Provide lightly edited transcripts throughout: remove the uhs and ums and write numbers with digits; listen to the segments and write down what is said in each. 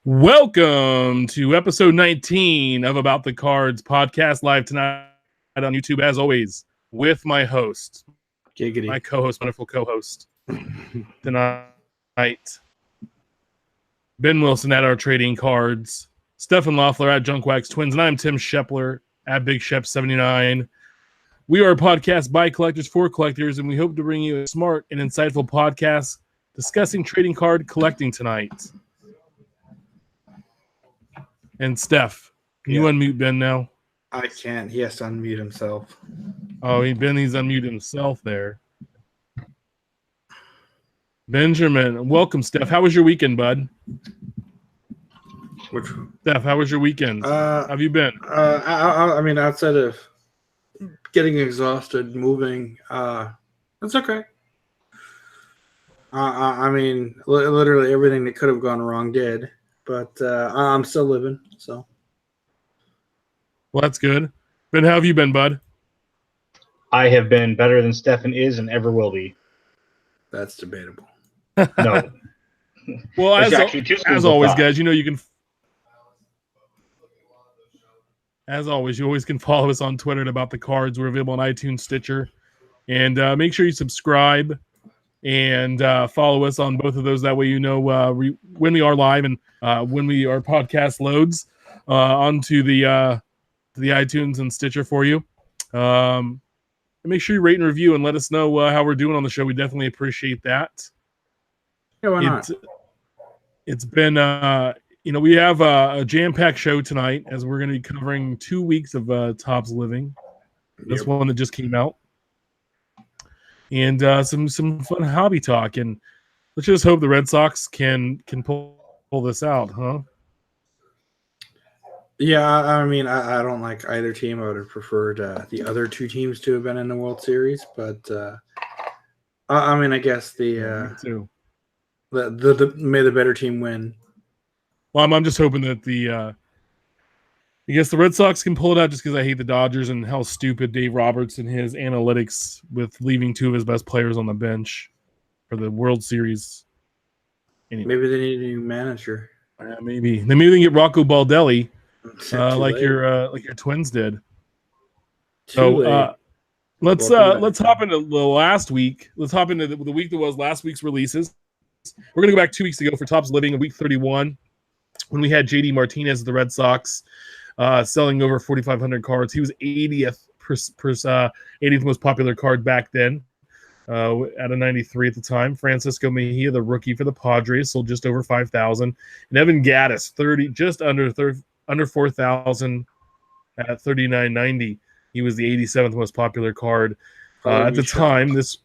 Welcome to episode 19 of About the Cards podcast, live tonight on YouTube, as always, with my host, Giggity. my co-host, wonderful co-host tonight, Ben Wilson at our trading cards, Stefan Loeffler at Junkwax Twins, and I'm Tim Shepler at Big Shep 79. We are a podcast by collectors for collectors, and we hope to bring you a smart and insightful podcast discussing trading card collecting tonight. And Steph, can you unmute Ben now? I can't. He has to unmute himself. Oh, he's unmuted himself there. Benjamin, welcome, Steph. How was your weekend, bud? Steph, how was your weekend? How have you been? I mean, outside of getting exhausted, moving, it's okay. I mean, literally everything that could have gone wrong did. But I'm still living, so. Well, that's good. Ben, how have you been, bud? I have been better than Stefan is and ever will be. That's debatable. No. Well, as always, guys, you know you can. As always, you always can follow us on Twitter at About the Cards. We're available on iTunes, Stitcher, and make sure you subscribe and follow us on both of those. That way you know when we are live and when our podcast loads onto the iTunes and Stitcher for you. And make sure you rate and review and let us know how we're doing on the show. We definitely appreciate that. Yeah, why not? It's been, we have a jam-packed show tonight as we're going to be covering 2 weeks of Topps Living. This one that just came out. And some fun hobby talk, and let's just hope the Red Sox can pull this out, huh? Yeah, I mean, I don't like either team. I would have preferred the other two teams to have been in the World Series, but I mean, I guess the may the better team win. Well, I'm just hoping that I guess the Red Sox can pull it out just because I hate the Dodgers and how stupid Dave Roberts and his analytics with leaving two of his best players on the bench for the World Series. Anyway. Maybe they need a new manager. Maybe they can get Rocco Baldelli, like your Twins did. So let's hop into the last week. Let's hop into the week that was last week's releases. We're gonna go back 2 weeks ago for Topps Living in week 31 when we had JD Martinez of the Red Sox. Selling over 4,500 cards. He was 80th most popular card back then, at a 93 at the time. Francisco Mejia, the rookie for the Padres, sold just over 5,000. And Evan Gattis, just under 4,000 at 39.90. He was the 87th most popular card at the time. This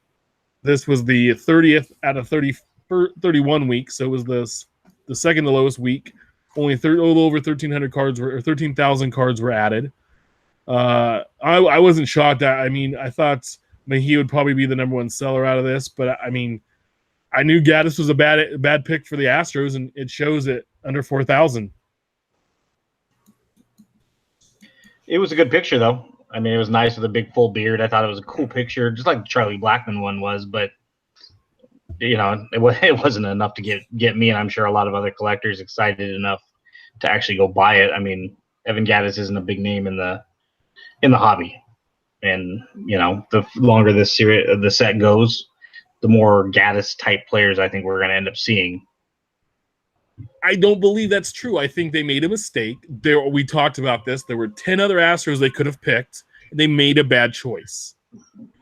was the 30th out of 31 weeks, so it was the second to lowest week. Only a little over 1,300 cards or 13,000 cards were added. I wasn't shocked. I mean, I thought he would probably be the number one seller out of this, but I mean, I knew Gattis was a bad pick for the Astros, and it shows it under 4,000. It was a good picture, though. I mean, it was nice with a big full beard. I thought it was a cool picture, just like the Charlie Blackmon one was, but you know, it wasn't enough to get me, and I'm sure a lot of other collectors excited enough to actually go buy it. I mean, Evan Gattis isn't a big name in the hobby, and you know, the longer this series, the set goes, the more Gattis type players I think we're going to end up seeing. I don't believe that's true. I think they made a mistake. We talked about this. There were 10 other Astros they could have picked, and they made a bad choice.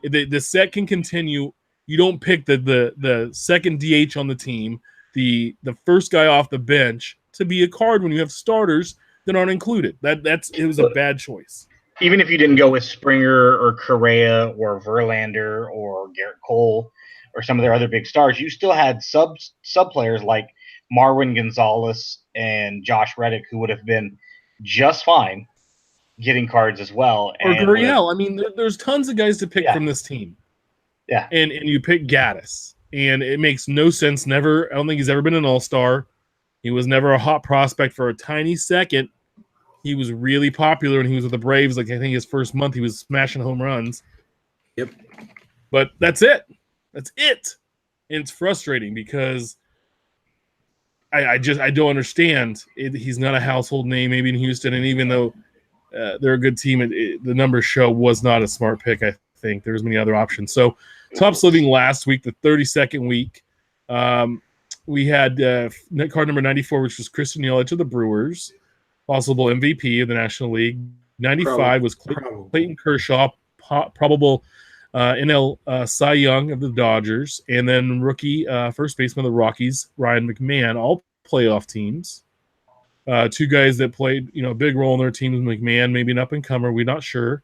The set can continue. You don't pick the second DH on the team, the first guy off the bench to be a card when you have starters that aren't included. It was a bad choice. Even if you didn't go with Springer or Correa or Verlander or Garrett Cole or some of their other big stars, you still had sub players like Marwin Gonzalez and Josh Reddick who would have been just fine getting cards as well. Or Gurriel. I mean, there's tons of guys to pick from this team. Yeah. And you pick Gattis. And it makes no sense. I don't think he's ever been an all-star. He was never a hot prospect for a tiny second. He was really popular when he was with the Braves. Like, I think his first month, he was smashing home runs. Yep. But that's it. That's it. And it's frustrating because I don't understand. He's not a household name, maybe in Houston, and even though they're a good team, the numbers show was not a smart pick. I think there's many other options. So Topps Living last week, the 32nd week, we had card number 94, which was Christian Yelich of the Brewers, possible MVP of the National League. 95 was Clayton Kershaw, probable NL Cy Young of the Dodgers, and then rookie first baseman of the Rockies, Ryan McMahon, all playoff teams. Two guys that played, a big role in their teams. McMahon, maybe an up-and-comer, we're not sure.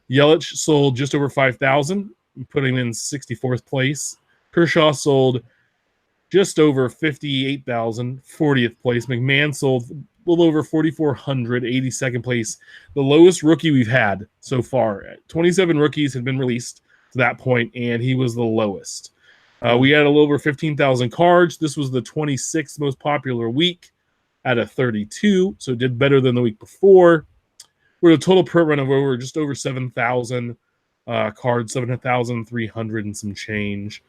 Yelich sold just over 5,000, putting him in 64th place. Kershaw sold just over 58,000, 40th place. McMahon sold a little over 4,400, 82nd place. The lowest rookie we've had so far. 27 rookies had been released to that point, and he was the lowest. We had a little over 15,000 cards. This was the 26th most popular week out of 32, so it did better than the week before. We're at a total print run of just over 7,000 cards, 7,300 and some change.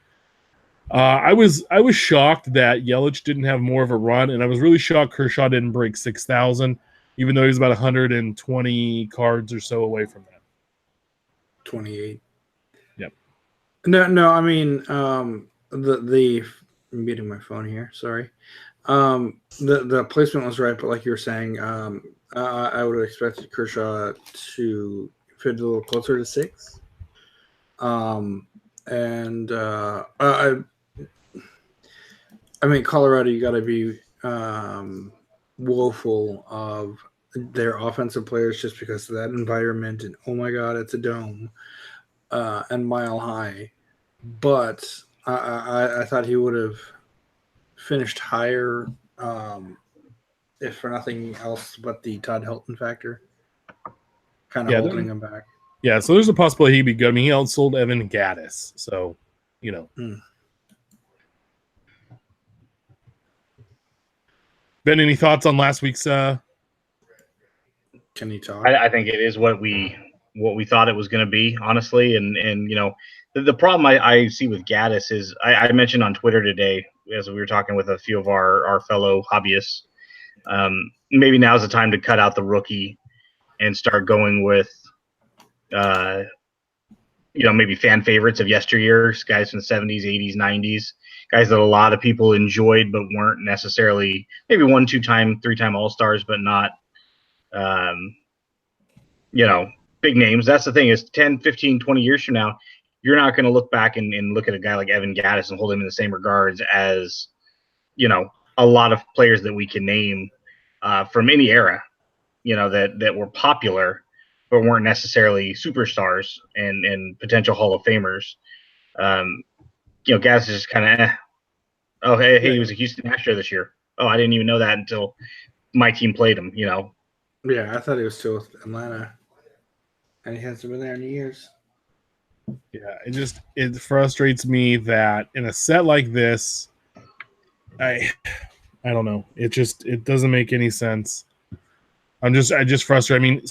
I was shocked that Yelich didn't have more of a run, and I was really shocked Kershaw didn't break 6,000, even though he's about 120 cards or so away from that. 28. Yep. No. I mean, I'm muting my phone here. Sorry. The placement was right, but like you were saying, I would have expected Kershaw to fit a little closer to 6. I mean, Colorado, you got to be woeful of their offensive players just because of that environment. And oh my God, it's a dome and mile high. But I thought he would have finished higher, if for nothing else but the Todd Hilton factor, kind of holding him back. Yeah, so there's a possibility he'd be good. I mean, he outsold Evan Gattis, so Ben, any thoughts on last week's? Can you talk? I think it is what we thought it was going to be, honestly, and the problem I see with Gattis is I mentioned on Twitter today as we were talking with a few of our fellow hobbyists. Maybe now's the time to cut out the rookie and start going with, maybe fan favorites of yesteryears, guys from the 70s, 80s, 90s, guys that a lot of people enjoyed but weren't necessarily maybe 1, 2-time, 3-time All-Stars, but not, big names. That's the thing is 10, 15, 20 years from now, you're not going to look back and look at a guy like Evan Gattis and hold him in the same regards as, a lot of players that we can name from any era, that were popular but weren't necessarily superstars and potential Hall of Famers. Gattis is just kind of, oh, hey, he was a Houston Astro this year. Oh, I didn't even know that until my team played him, Yeah, I thought he was still with Atlanta, and he hasn't been there in years. Yeah, it frustrates me that in a set like this, I don't know. It doesn't make any sense. I just frustrated. I mean,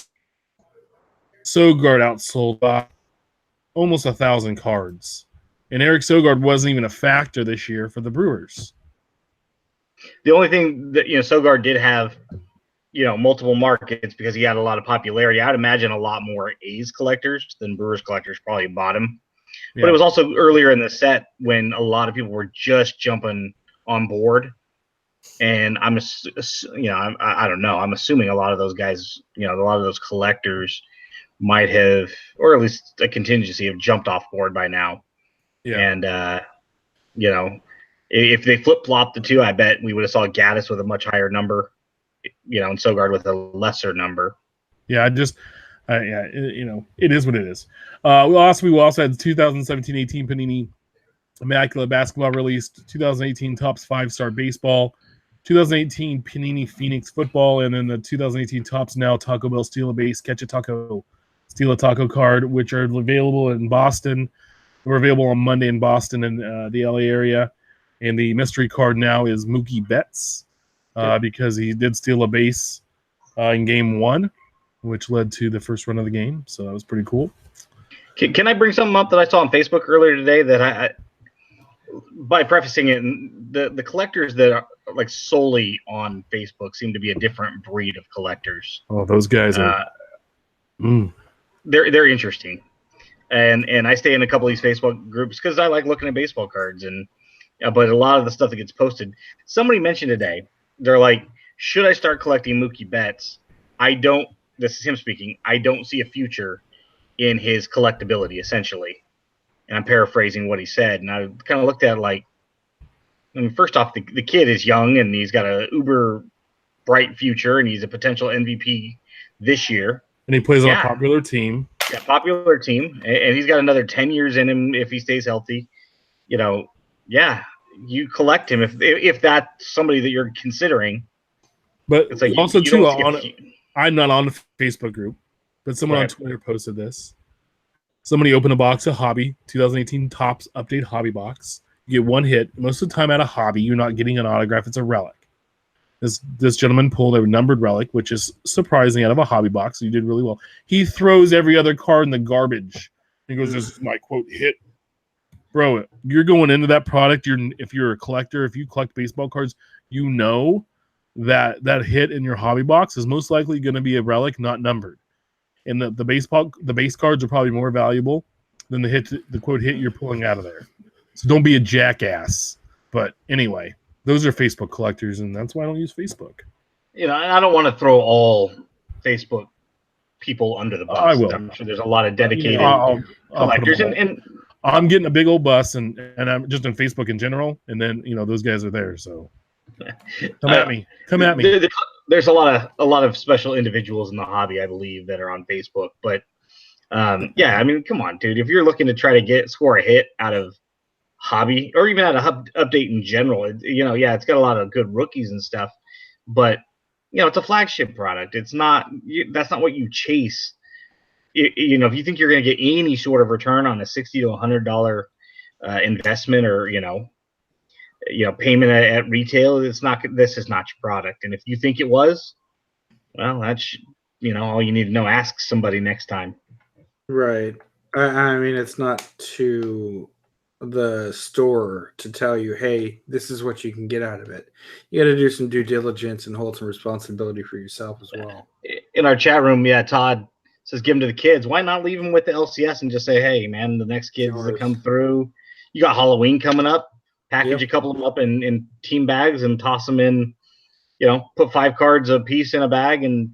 Sogard outsold almost 1,000 cards, and Eric Sogard wasn't even a factor this year for the Brewers. The only thing that Sogard did have, multiple markets because he had a lot of popularity. I'd imagine a lot more A's collectors than Brewers collectors probably bought him. Yeah. But it was also earlier in the set when a lot of people were just jumping on board. And I don't know. I'm assuming a lot of those guys, a lot of those collectors might have, or at least a contingency, have jumped off board by now. Yeah. And, if they flip-flopped the two, I bet we would have saw Gattis with a much higher number, and Sogard with a lesser number. Yeah, it is what it is. We also had 2017-18 Panini Immaculate Basketball released, 2018 Topps 5-Star Baseball, 2018 Panini Phoenix Football, and then the 2018 Topps Now Taco Bell Steal a Base, Catch a Taco, Steal a Taco card, which are available in Boston. We're available on Monday in Boston and the LA area. And the mystery card now is Mookie Betts because he did steal a base in Game 1, which led to the first run of the game. So that was pretty cool. Can I bring something up that I saw on Facebook earlier today that by prefacing it, the collectors that like solely on Facebook seem to be a different breed of collectors. Oh, those guys are. They're interesting, and I stay in a couple of these Facebook groups because I like looking at baseball cards but a lot of the stuff that gets posted. Somebody mentioned today, they're like, should I start collecting Mookie Betts? This is him speaking. I don't see a future in his collectability, essentially. And I'm paraphrasing what he said. And I kind of looked at it like, I mean, first off, the kid is young and he's got a uber bright future and he's a potential MVP this year. And he plays on a popular team. Yeah, popular team. And he's got another 10 years in him if he stays healthy. You collect him if that's somebody that you're considering. But it's like also, too, I'm not on the Facebook group, but someone on Twitter posted this. Somebody opened a box of Hobby, 2018 Topps Update Hobby Box. You get one hit. Most of the time at a Hobby, you're not getting an autograph. It's a relic. This gentleman pulled a numbered relic, which is surprising out of a Hobby box. So you did really well. He throws every other card in the garbage. He goes, this is my, quote, hit. Bro, you're going into that product. If you're a collector, if you collect baseball cards, you know that hit in your Hobby box is most likely going to be a relic, not numbered. And the base cards are probably more valuable than the quote hit you're pulling out of there. So don't be a jackass. But anyway, those are Facebook collectors, and that's why I don't use Facebook. I don't want to throw all Facebook people under the bus. I will. I'm sure there's a lot of dedicated collectors, and I'm getting a big old bus, and I'm just on Facebook in general, and then those guys are there. So come at me. There's a lot of special individuals in the hobby, I believe, that are on Facebook. But I mean, come on, dude. If you're looking to try to score a hit out of Hobby or even out of Update in general, it's got a lot of good rookies and stuff. But it's a flagship product. It's not. That's not what you chase. If you think you're going to get any sort of return on a $60 to $100 investment or payment at retail, this is not your product. And if you think it was, well, that's all you need to know. Ask somebody next time. Right. I mean, it's not to the store to tell you, hey, this is what you can get out of it. You got to do some due diligence and hold some responsibility for yourself as well. In our chat room, Todd says give them to the kids. Why not leave them with the LCS and just say, hey, man, the next kids that come through, you got Halloween coming up. Package a couple of them up in team bags and toss them in, put 5 cards a piece in a bag and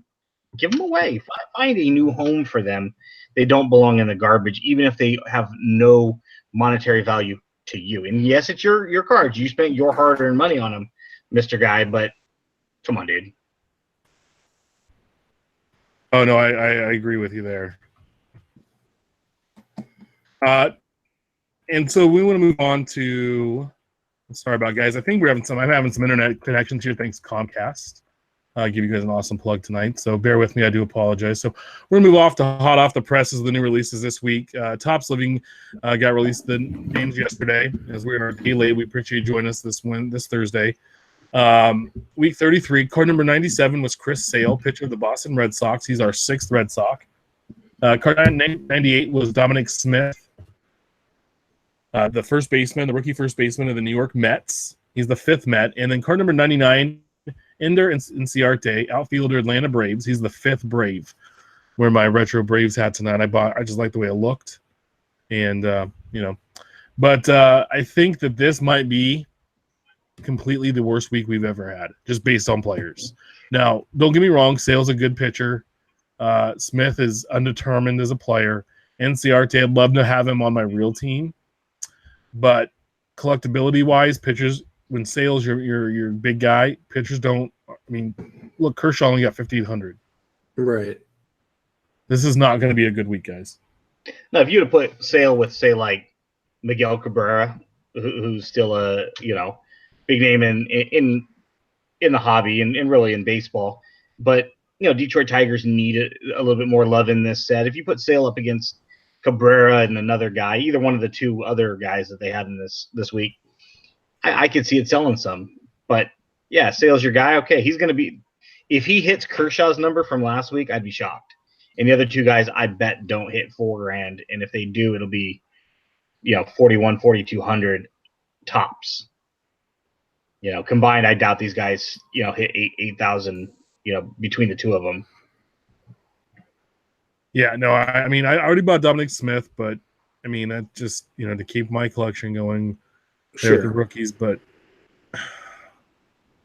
give them away. Find a new home for them. They don't belong in the garbage, even if they have no monetary value to you. And yes, it's your cards. You spent your hard-earned money on them, Mr. Guy, but come on, dude. Oh, no, I agree with you there. And so we want to move on to... Sorry about guys. I think I'm having some internet connections here. Thanks, Comcast. Give you guys an awesome plug tonight. So bear with me. I do apologize. So we're gonna move off to hot off the presses of the new releases this week. Topps Living got released the names yesterday. As we are a day late, we appreciate you joining us this Thursday. Week 33, card number 97 was Chris Sale, pitcher of the Boston Red Sox. He's our 6th Red Sox. Card 98 was Dominic Smith. The first baseman, the rookie first baseman of the New York Mets. He's the 5th Met. And then card number 99, Ender Inciarte, outfielder, Atlanta Braves. He's the 5th Brave. Wear my retro Braves hat tonight. I just like the way it looked. And, But I think that this might be completely the worst week we've ever had, just based on players. Now, don't get me wrong. Sale's a good pitcher. Smith is undetermined as a player. Inciarte, I'd love to have him on my real team. But collectability-wise, pitchers, when Sale's your big guy, pitchers don't. I mean, look, Kershaw only got 5,800. Right. This is not going to be a good week, guys. Now, if you would put Sale with, say, like Miguel Cabrera, who's still a big name in the hobby and really in baseball, but Detroit Tigers need a little bit more love in this set. If you put Sale up against Cabrera and another guy, either one of the 2 other guys that they had in this week, I could see it selling some. But yeah, Sale's your guy. Okay, he's going to be, if he hits Kershaw's number from last week, I'd be shocked. And the other 2 guys, I bet don't hit $4,000, and if they do, it'll be 41, 4,200 tops. Combined, I doubt these guys, hit 8,000, between the two of them. Yeah, no, I mean, I already bought Dominic Smith, but I mean, that just, to keep my collection going there with the rookies, but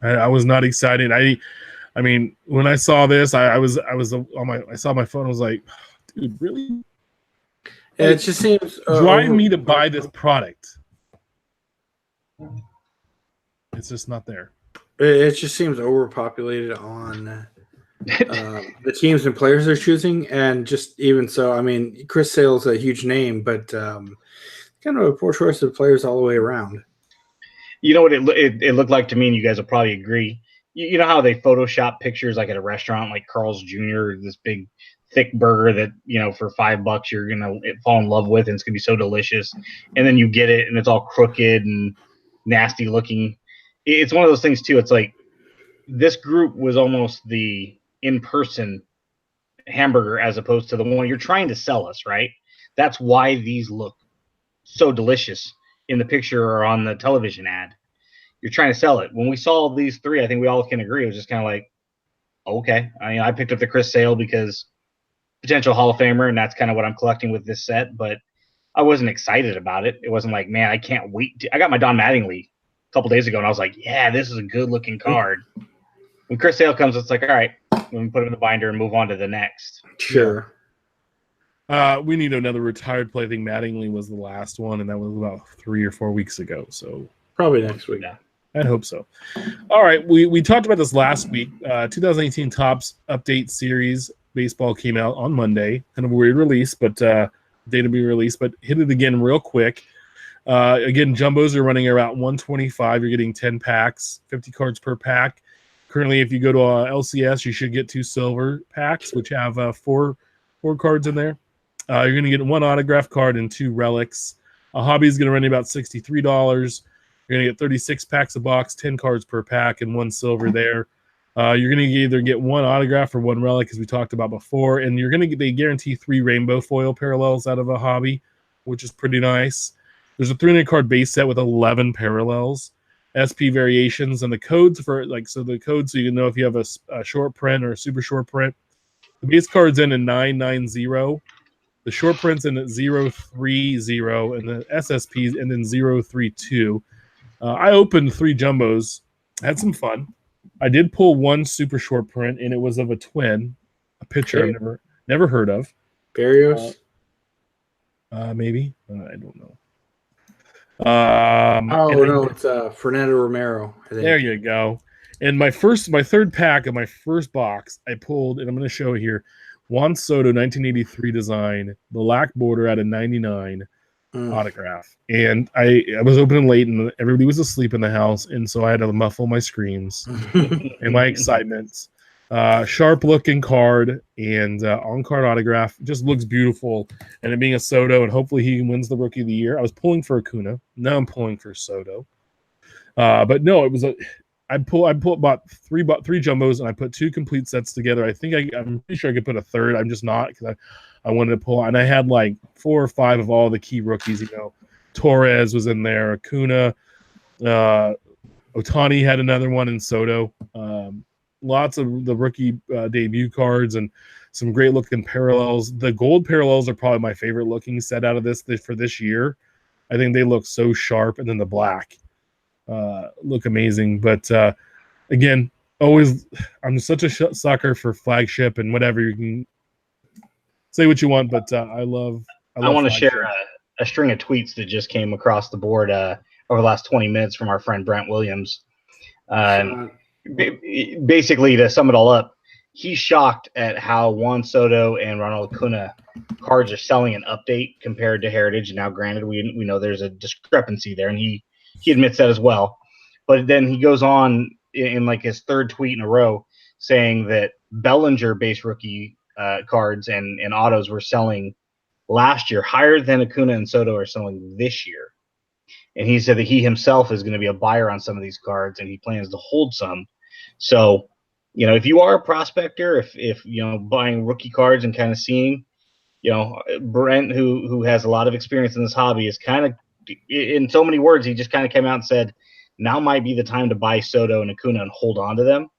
I was not excited. I mean, when I saw this, I saw my phone. I was like, dude, really? Yeah, it just seems drive me to buy this product. It's just not there. It just seems overpopulated on the teams and players they're choosing, and just even so, I mean, Chris Sale's a huge name, but kind of a poor choice of players all the way around. You know what it looked like to me, and you guys will probably agree. You know how they Photoshop pictures like at a restaurant, like Carl's Jr., this big thick burger that for $5 you're gonna fall in love with, and it's gonna be so delicious, and then you get it and it's all crooked and nasty looking. It's one of those things too. It's like this group was almost the in-person hamburger as opposed to the one you're trying to sell us, right? That's why these look so delicious in the picture or on the television ad. You're trying to sell it. When we saw these three, I think we all can agree it was just kind of like, okay. I mean, I picked up the Chris Sale because potential Hall of Famer, and that's kind of what I'm collecting with this set, but I wasn't excited about it. It wasn't like, man, I can't wait. I got my Don Mattingly a couple days ago, and I was like, yeah, this is a good-looking card. When Chris Sale comes, it's like, all right, we can put him in the binder and move on to the next. Sure. We need another retired play. I think Mattingly was the last one, and that was about 3 or 4 weeks ago. So probably next week. Yeah, I hope so. All right, we talked about this last week. 2018 Topps Update Series baseball came out on Monday. Kind of a weird release, but data be released. But hit it again real quick. Again, jumbos are running around 125. You're getting 10 packs, 50 cards per pack. Currently, if you go to LCS, you should get 2 silver packs, which have four cards in there. You're going to get 1 autograph card and 2 relics. A hobby is going to run you about $63. You're going to get 36 packs a box, 10 cards per pack, and 1 silver there. You're going to either get 1 autograph or 1 relic, as we talked about before, and they guarantee 3 rainbow foil parallels out of a hobby, which is pretty nice. There's a 300 card base set with 11 parallels, SP variations, and the codes for the codes so you can know if you have a short print or a super short print. The base card's in 990. The short print's in 030, and the SSP's in 032. I opened 3 jumbos, had some fun. I did pull 1 super short print, and it was of a twin, a pitcher I've never heard of. Barrios? Maybe. I don't know. No, it's Fernando Romero. I think. There you go. And my third pack of my first box, I pulled, and I'm going to show it here, Juan Soto 1983 design, black border at a 99 autograph. And I was opening late, and everybody was asleep in the house, and so I had to muffle my screams and my excitement. Sharp looking card and on-card autograph. It just looks beautiful. And it being a Soto, and hopefully he wins the Rookie of the Year. I was pulling for Acuna. Now I'm pulling for Soto. But no, it was bought three jumbos, and I put 2 complete sets together. I'm pretty sure I could put a third. I'm just not, because I wanted to pull, and I had like 4 or 5 of all the key rookies. Torres was in there, Acuna, Ohtani had another one, in Soto. Lots of the rookie debut cards and some great looking parallels. The gold parallels are probably my favorite looking set out of this for this year. I think they look so sharp, and then the black look amazing. But again, always, I'm such a sucker for flagship, and whatever, you can say what you want, but I want to share a string of tweets that just came across the board over the last 20 minutes from our friend Brent Williams. Basically, to sum it all up, he's shocked at how Juan Soto and Ronald Acuna cards are selling in update compared to Heritage. Now, granted, we know there's a discrepancy there, and he admits that as well. But then he goes on in like his 3rd tweet in a row saying that Bellinger base rookie cards and autos were selling last year higher than Acuna and Soto are selling this year. And he said that he himself is going to be a buyer on some of these cards, and he plans to hold some. So, if you are a prospector, if buying rookie cards and kind of seeing, Brent, who has a lot of experience in this hobby, is kind of, in so many words, he just kind of came out and said, now might be the time to buy Soto and Acuna and hold on to them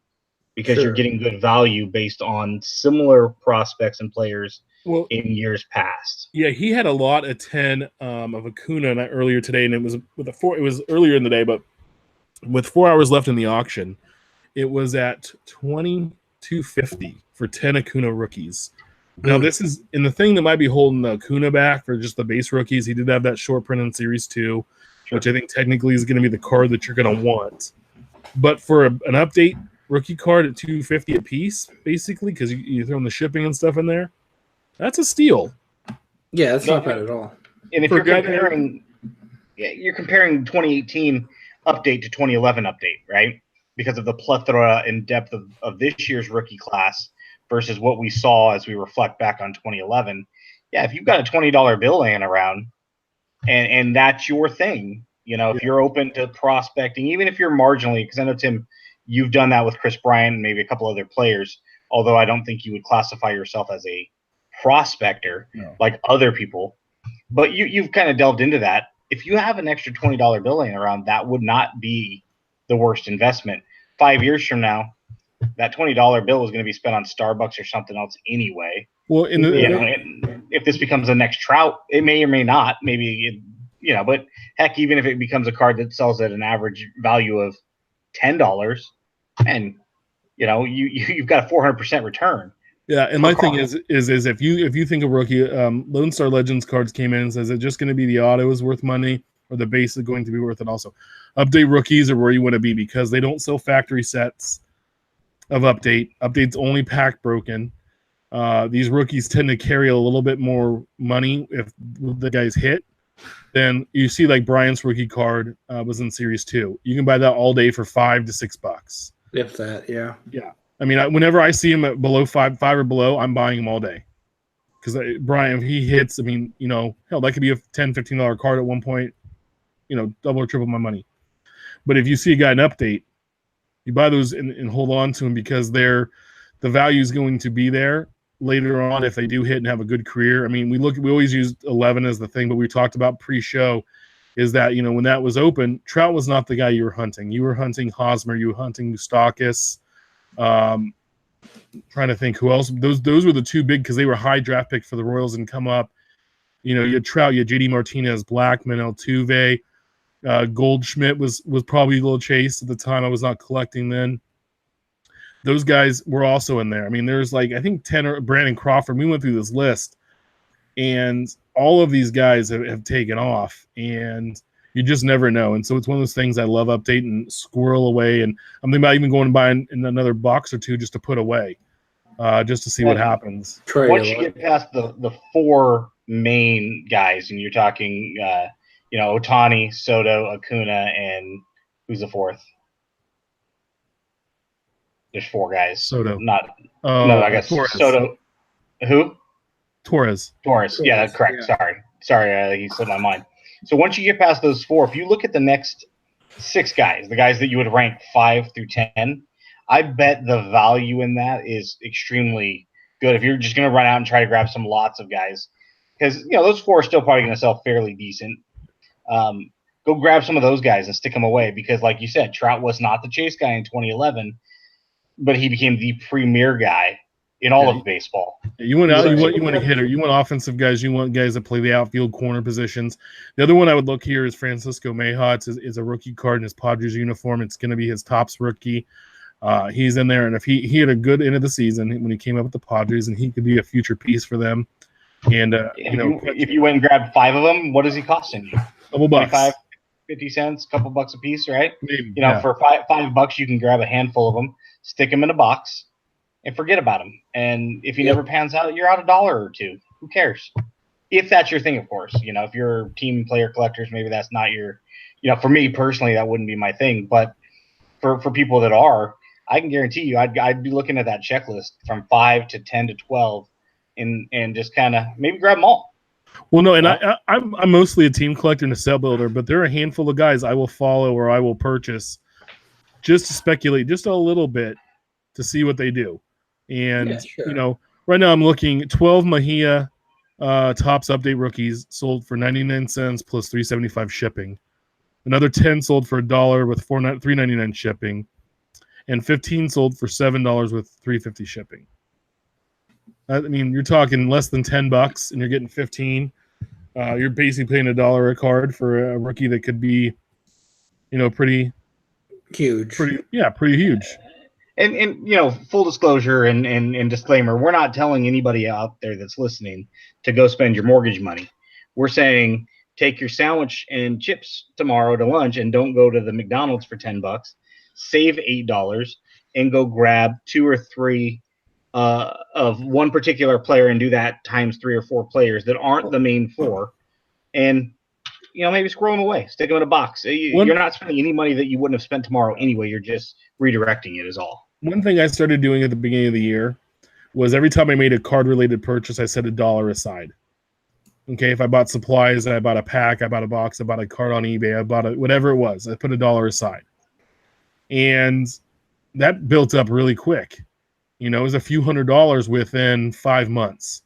because you're getting good value based on similar prospects and players in years past. Yeah, he had a lot at 10 of Acuna earlier today, and it was with it was earlier in the day, but with 4 hours left in the auction, it was at 22.50 for 10 Acuna rookies. Now, this is in the thing that might be holding the Acuna back for just the base rookies. He did have that short print in Series 2, which I think technically is going to be the card that you're going to want. But for an update rookie card at $250 a piece, basically, because you throw in the shipping and stuff in there, that's a steal. Yeah, that's not bad at all. And if you're comparing 2018 update to 2011 update, right? Because of the plethora and depth of this year's rookie class versus what we saw as we reflect back on 2011. Yeah, if you've got a $20 bill laying around and that's your thing, if you're open to prospecting, even if you're marginally, because I know, Tim, you've done that with Chris Bryant and maybe a couple other players, although I don't think you would classify yourself as a prospector like other people. But you've kind of delved into that. If you have an extra $20 bill laying around, that would not be the worst investment. 5 years from now, that $20 bill is going to be spent on Starbucks or something else anyway. Well, if this becomes the next Trout, it may or may not. Maybe, but heck, even if it becomes a card that sells at an average value of $10, and you've got a 400% return. Yeah, and my thing is if you think of rookie, Lone Star Legends cards came in and says it's just going to be the auto is worth money or the base is going to be worth it also. Update rookies are where you want to be because they don't sell factory sets of update. Update's only pack broken. These rookies tend to carry a little bit more money if the guys hit. Then you see like Brian's rookie card was in Series 2. You can buy that all day for $5 to $6. If that, yeah. Yeah. I mean, whenever I see him at below five or below, I'm buying him all day. Because Brian, if he hits, I mean, hell, that could be a $10, $15 card at one point, double or triple my money. But if you see a guy in update, you buy those and hold on to them because the value is going to be there later on if they do hit and have a good career. I mean, we always use 11 as the thing, but we talked about pre-show is that, when that was open, Trout was not the guy you were hunting. You were hunting Hosmer, you were hunting Moustakis. Trying to think who else. Those were the two big because they were high draft pick for the Royals and come up. You had Trout, you had JD Martinez, Blackman, Altuve, Goldschmidt was probably a little chase at the time. I was not collecting then. Those guys were also in there. I mean, there's I think 10 or Brandon Crawford. We went through this list, and all of these guys have taken off, and you just never know. And so it's one of those things I love update and squirrel away. And I'm thinking about even going and buying another box or two just to put away, just to see what happens. Once you get past the 4 main guys, and you're talking, Ohtani, Soto, Acuna, and who's the 4th? There's 4 guys. Soto. I guess Torres. Soto. Who? Torres. Yeah, that's correct. Yeah. Sorry, he slipped my mind. So once you get past those 4, if you look at the next 6 guys, the guys that you would rank 5 through 10, I bet the value in that is extremely good. If you're just going to run out and try to grab some lots of guys, because those 4 are still probably going to sell fairly decent. Go grab some of those guys and stick them away because, like you said, Trout was not the chase guy in 2011, but he became the premier guy in all of baseball. You want a hitter. You want offensive guys. You want guys that play the outfield corner positions. The other one I would look here is Francisco Mejots is a rookie card in his Padres uniform. It's going to be his tops rookie. He's in there, and if he had a good end of the season when he came up with the Padres, and he could be a future piece for them. And if you went and grabbed 5 of them, what is he costing you? Couple bucks, 25, 50 cents, couple bucks a piece, right? Maybe, for $5 you can grab a handful of them, stick them in a box, and forget about him. And if he never pans out, you're out $1 or $2. Who cares? If that's your thing, of course. If you're team player collectors, maybe that's not your. For me personally, that wouldn't be my thing. But for people that are, I can guarantee you, I'd be looking at that checklist from 5 to 10 to 12, and just kind of maybe grab them all. Well, no, and I'm mostly a team collector and a set builder, but there are a handful of guys I will follow or I will purchase just to speculate just a little bit to see what they do. And, right now I'm looking 12 Mejia Topps Update rookies sold for 99 cents plus $3.75 shipping. Another 10 sold for $1 with $3.99 shipping, and 15 sold for $7 with $3.50 shipping. I mean, you're talking less than $10, and you're getting 15. You're basically paying $1 a card for a rookie that could be, pretty huge. Pretty huge. And full disclosure and disclaimer, we're not telling anybody out there that's listening to go spend your mortgage money. We're saying take your sandwich and chips tomorrow to lunch and don't go to the McDonald's for $10. Save $8 and go grab 2 or 3 of one particular player and do that times 3 or 4 players that aren't the main 4, and maybe squirrel them away, stick them in a box. You're not spending any money that you wouldn't have spent tomorrow anyway. You're just redirecting it is all. One thing I started doing at the beginning of the year was every time I made a card-related purchase, I set $1 aside. Okay, if I bought supplies, I bought a pack, I bought a box, I bought a card on eBay, I bought whatever it was, I put $1 aside. And that built up really quick. It was a few $100s within 5 months.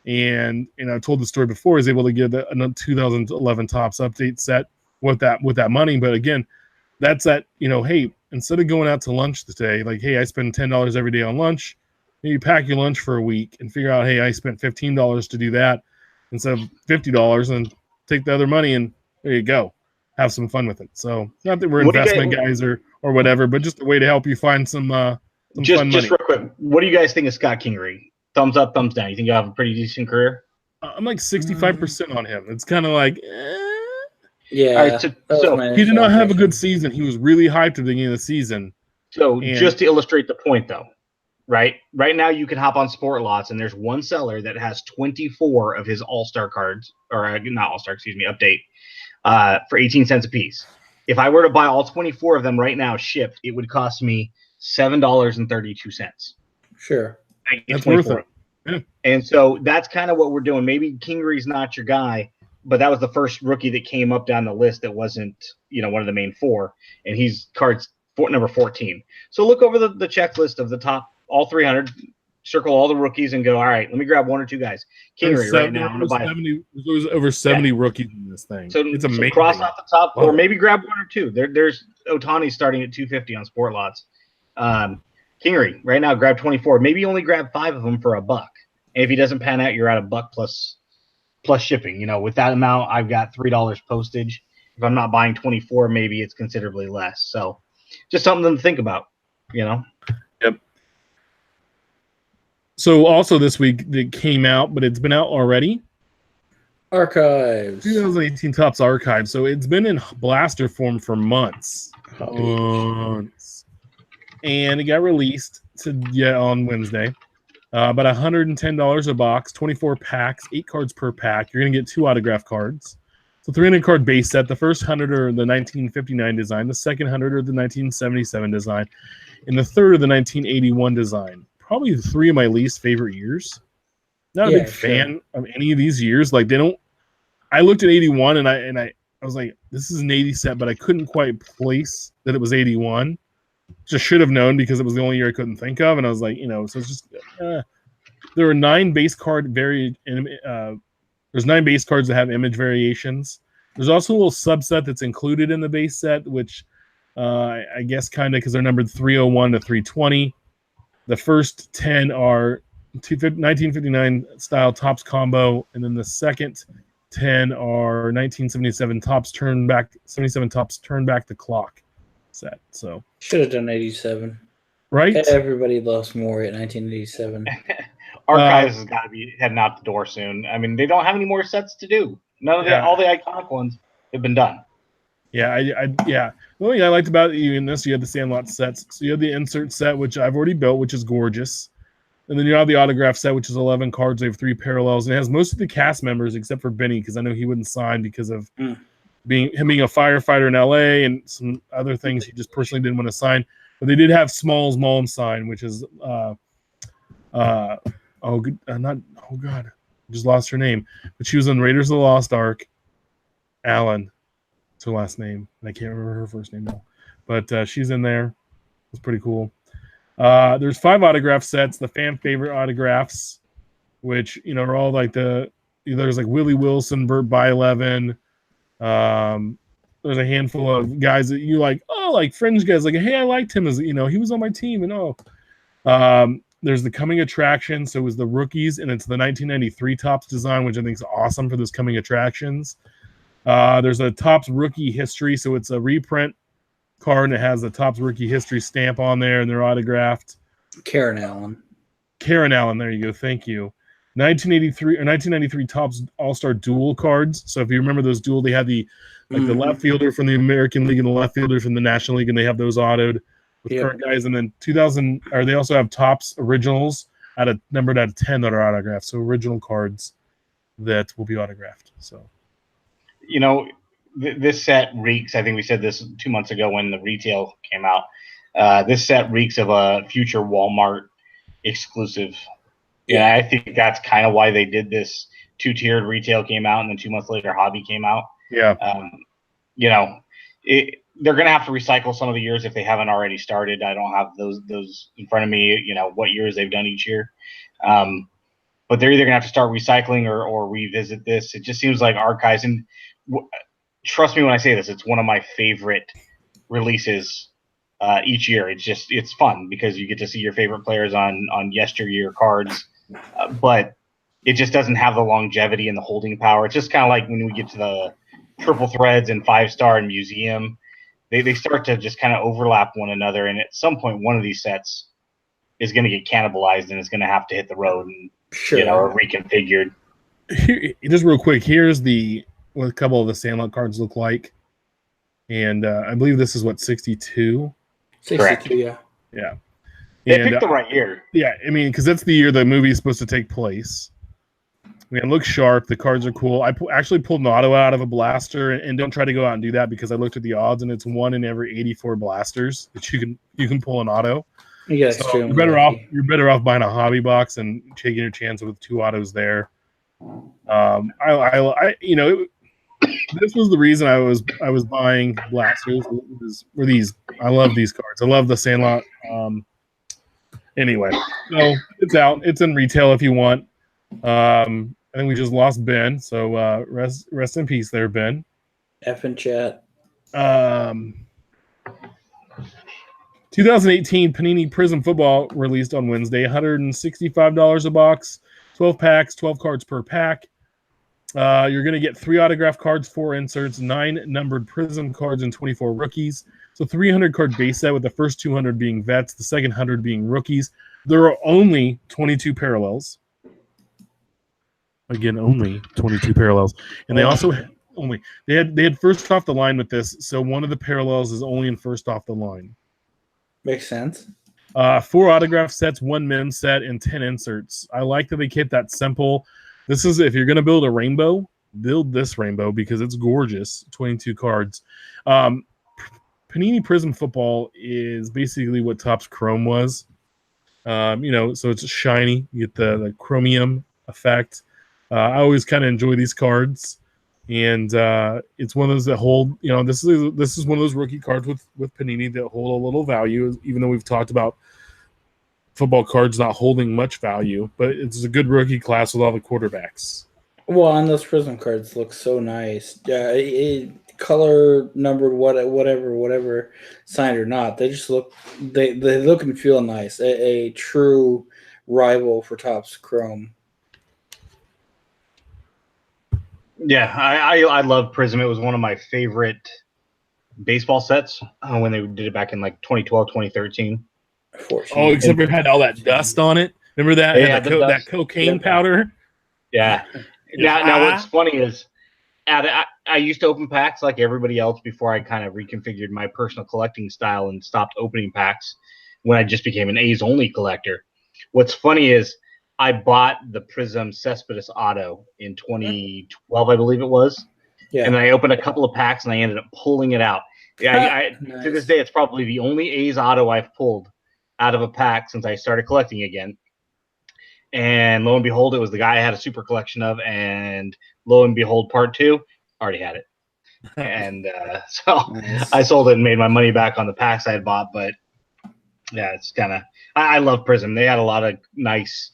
And I told the story before, I was able to get a 2011 Topps update set with that money. But again, that's that, hey, instead of going out to lunch today, like, hey, I spend $10 every day on lunch, maybe pack your lunch for a week and figure out, hey, I spent $15 to do that instead of $50, and take the other money and there you go. Have some fun with it. So not that we're investment guys or whatever, but just a way to help you find some fun money. Just real quick, what do you guys think of Scott Kingery? Thumbs up, thumbs down. You think you'll have a pretty decent career? I'm like 65% on him. It's kind of like, yeah. All right, so he did not have a good season. He was really hyped at the beginning of the season. So just to illustrate the point, though, right now you can hop on Sport Lots, and there's one seller that has 24 of his All-Star cards, or not All-Star, excuse me, update, for 18 cents a piece. If I were to buy all 24 of them right now shipped, it would cost me $7.32. Sure. That's worth it. Yeah. And so that's kind of what we're doing. Maybe Kingery's not your guy, but that was the first rookie that came up down the list that wasn't, one of the main 4, and he's number 14. So look over the checklist of the top, all 300, circle all the rookies and go, all right, let me grab 1 or 2 guys. Kingery right now. There's over 70 rookies in this thing. So it's amazing. So cross out the top, or maybe grab 1 or 2. There's Ohtani starting at $250 on Sport Lots. Kingery right now, grab 24. Maybe only grab 5 of them for $1. And if he doesn't pan out, you're at $1 plus shipping. With that amount, I've got $3 postage. If I'm not buying 24, maybe it's considerably less. So just something to think about, Yep. So also this week it came out, but it's been out already. Archives. 2018 Topps Archives. So it's been in blaster form for months. And it got released on Wednesday. About $110 a box, 24 packs, 8 cards per pack. You're going to get 2 autograph cards. So 300 card base set. The first 100 are the 1959 design. The second 100 are the 1977 design. And the third are the 1981 design. Probably 3 of my least favorite years. Not a big fan of any of these years. Like, they don't. I looked at 81 and I was like, this is an 80 set, but I couldn't quite place that it was 81. Just should have known because it was the only year I couldn't think of, and I was like, so it's just there were 9 base card there's 9 base cards that have image variations. There's also a little subset that's included in the base set, which I guess kind of because they're numbered 301 to 320. The first 10 are 1959 style Topps combo, and then the second 10 are 1977 Topps turn back the clock set. So should have done 87, right? Everybody loves more at 1987. Archives has got to be heading out the door soon. I mean, they don't have any more sets to do. None of all the iconic ones have been done. Yeah, The only thing I liked about it, in this, you had the Sandlot sets. So you had the insert set, which I've already built, which is gorgeous. And then you have the autograph set, which is 11 cards. They have 3 parallels. And it has most of the cast members except for Benny, because I know he wouldn't sign because of being a firefighter in LA and some other things he just personally didn't want to sign. But they did have Small's mom sign, which is just lost her name. But she was on Raiders of the Lost Ark. Allen, it's her last name, and I can't remember her first name now. But she's in there. It's pretty cool. There's 5 autograph sets, the fan favorite autographs, which are all like there's like Willie Wilson, Burt Bylevin, there's a handful of guys that you like. Oh, like fringe guys. Like, hey, I liked him as he was on my team, and there's the coming attraction. So it was the rookies, and it's the 1993 Topps design, which I think is awesome for those coming attractions. There's a Topps rookie history, so it's a reprint card and it has the Topps rookie history stamp on there, and they're autographed. Karen Allen, there you go. Thank you. 1993 Topps All-Star Duel cards. So if you remember those duel, they had the left fielder from the American League and the left fielder from the National League, and they have those autoed with current guys. And then they also have Topps originals numbered out of 10 that are autographed. So original cards that will be autographed. So, this set reeks. I think we said this 2 months ago when the retail came out. This set reeks of a future Walmart exclusive. Yeah, I think that's kind of why they did this. 2-tiered retail came out, and then 2 months later, hobby came out. Yeah. They're going to have to recycle some of the years if they haven't already started. I don't have those in front of me, what years they've done each year. But they're either going to have to start recycling or revisit this. It just seems like archives. And trust me when I say this, it's one of my favorite releases each year. It's fun because you get to see your favorite players on yesteryear cards. But it just doesn't have the longevity and the holding power. It's just kind of like when we get to the triple threads and 5-star and museum, they start to just kind of overlap one another. And at some point, one of these sets is going to get cannibalized and it's going to have to hit the road and or reconfigured. Just real quick, here's what a couple of the Sandlot cards look like. And I believe this is 62. 62, correct. Yeah. They picked the right year. Yeah, I mean, because that's the year the movie is supposed to take place. I mean, it looks sharp. The cards are cool. I actually pulled an auto out of a blaster, and don't try to go out and do that because I looked at the odds, and it's 1 in every 84 blasters that you can pull an auto. Yeah, so you're better off buying a hobby box and taking your chance with 2 autos there. This was the reason I was buying blasters. Were these? I love these cards. I love the Sandlot. Anyway, so it's out. It's in retail if you want. I think we just lost Ben, so rest in peace there, Ben. F in chat. 2018 Panini Prizm Football released on Wednesday. $165 a box. 12 packs, 12 cards per pack. You're going to get 3 autographed cards, 4 inserts, 9 numbered Prizm cards, and 24 rookies. So 300 card base set with the first 200 being vets, the second 100 being rookies. There are only 22 parallels. Again, only 22 parallels. And they also they had first off the line with this, so one of the parallels is only in first off the line. Makes sense. 4 autograph sets, 1 men's set, and 10 inserts. I like that they kept that simple. This is, if you're going to build a rainbow, build this rainbow because it's gorgeous. 22 cards. Panini Prizm Football is basically what Topps Chrome was. So it's shiny. You get the chromium effect. I always kind of enjoy these cards, and it's one of those that hold. This is one of those rookie cards with Panini that hold a little value, even though we've talked about football cards not holding much value. But it's a good rookie class with all the quarterbacks. Well, and those Prizm cards look so nice. Color numbered, whatever, signed or not, they just look they look and feel nice. A true rival for Topps Chrome. Yeah, I love Prizm. It was one of my favorite baseball sets when they did it back in like 2012, 2013. Oh, except it had all that dust on it. Remember that? Yeah, that cocaine powder. Yeah. Now what's funny is I used to open packs like everybody else before I kind of reconfigured my personal collecting style and stopped opening packs when I just became an A's only collector. What's funny is I bought the Prizm Cespedes Auto in 2012, I believe it was. Yeah. And then I opened a couple of packs and I ended up pulling it out. Nice. To this day, it's probably the only A's Auto I've pulled out of a pack since I started collecting again. And lo and behold, it was the guy I had a super collection of. And lo and behold, part 2, already had it. And so nice. I sold it and made my money back on the packs I had bought. But yeah, it's kind of – I love Prizm. They had a lot of nice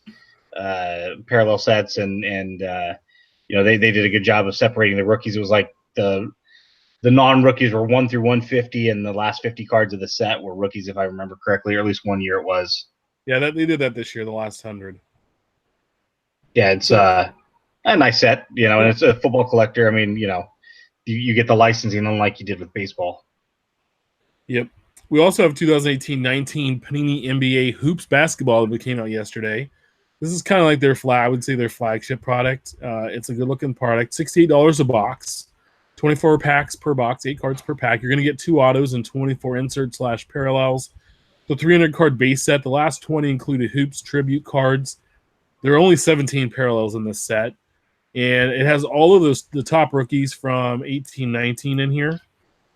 parallel sets and they did a good job of separating the rookies. It was like the the non-rookies were 1 through 150, and the last 50 cards of the set were rookies, if I remember correctly, or at least one year it was. Yeah, they did that this year, the last 100. Yeah, it's a nice set, and it's a football collector. I mean, you get the licensing unlike you did with baseball. Yep. We also have 2018-19 Panini NBA Hoops basketball that came out yesterday. This is kind of like I would say their flagship product. It's a good-looking product. $68 a box, 24 packs per box, 8 cards per pack. You're going to get 2 autos and 24 inserts/parallels. The 300-card base set. The last 20 included Hoops tribute cards. There are only 17 parallels in this set. And it has all of the top rookies from 18-19 in here.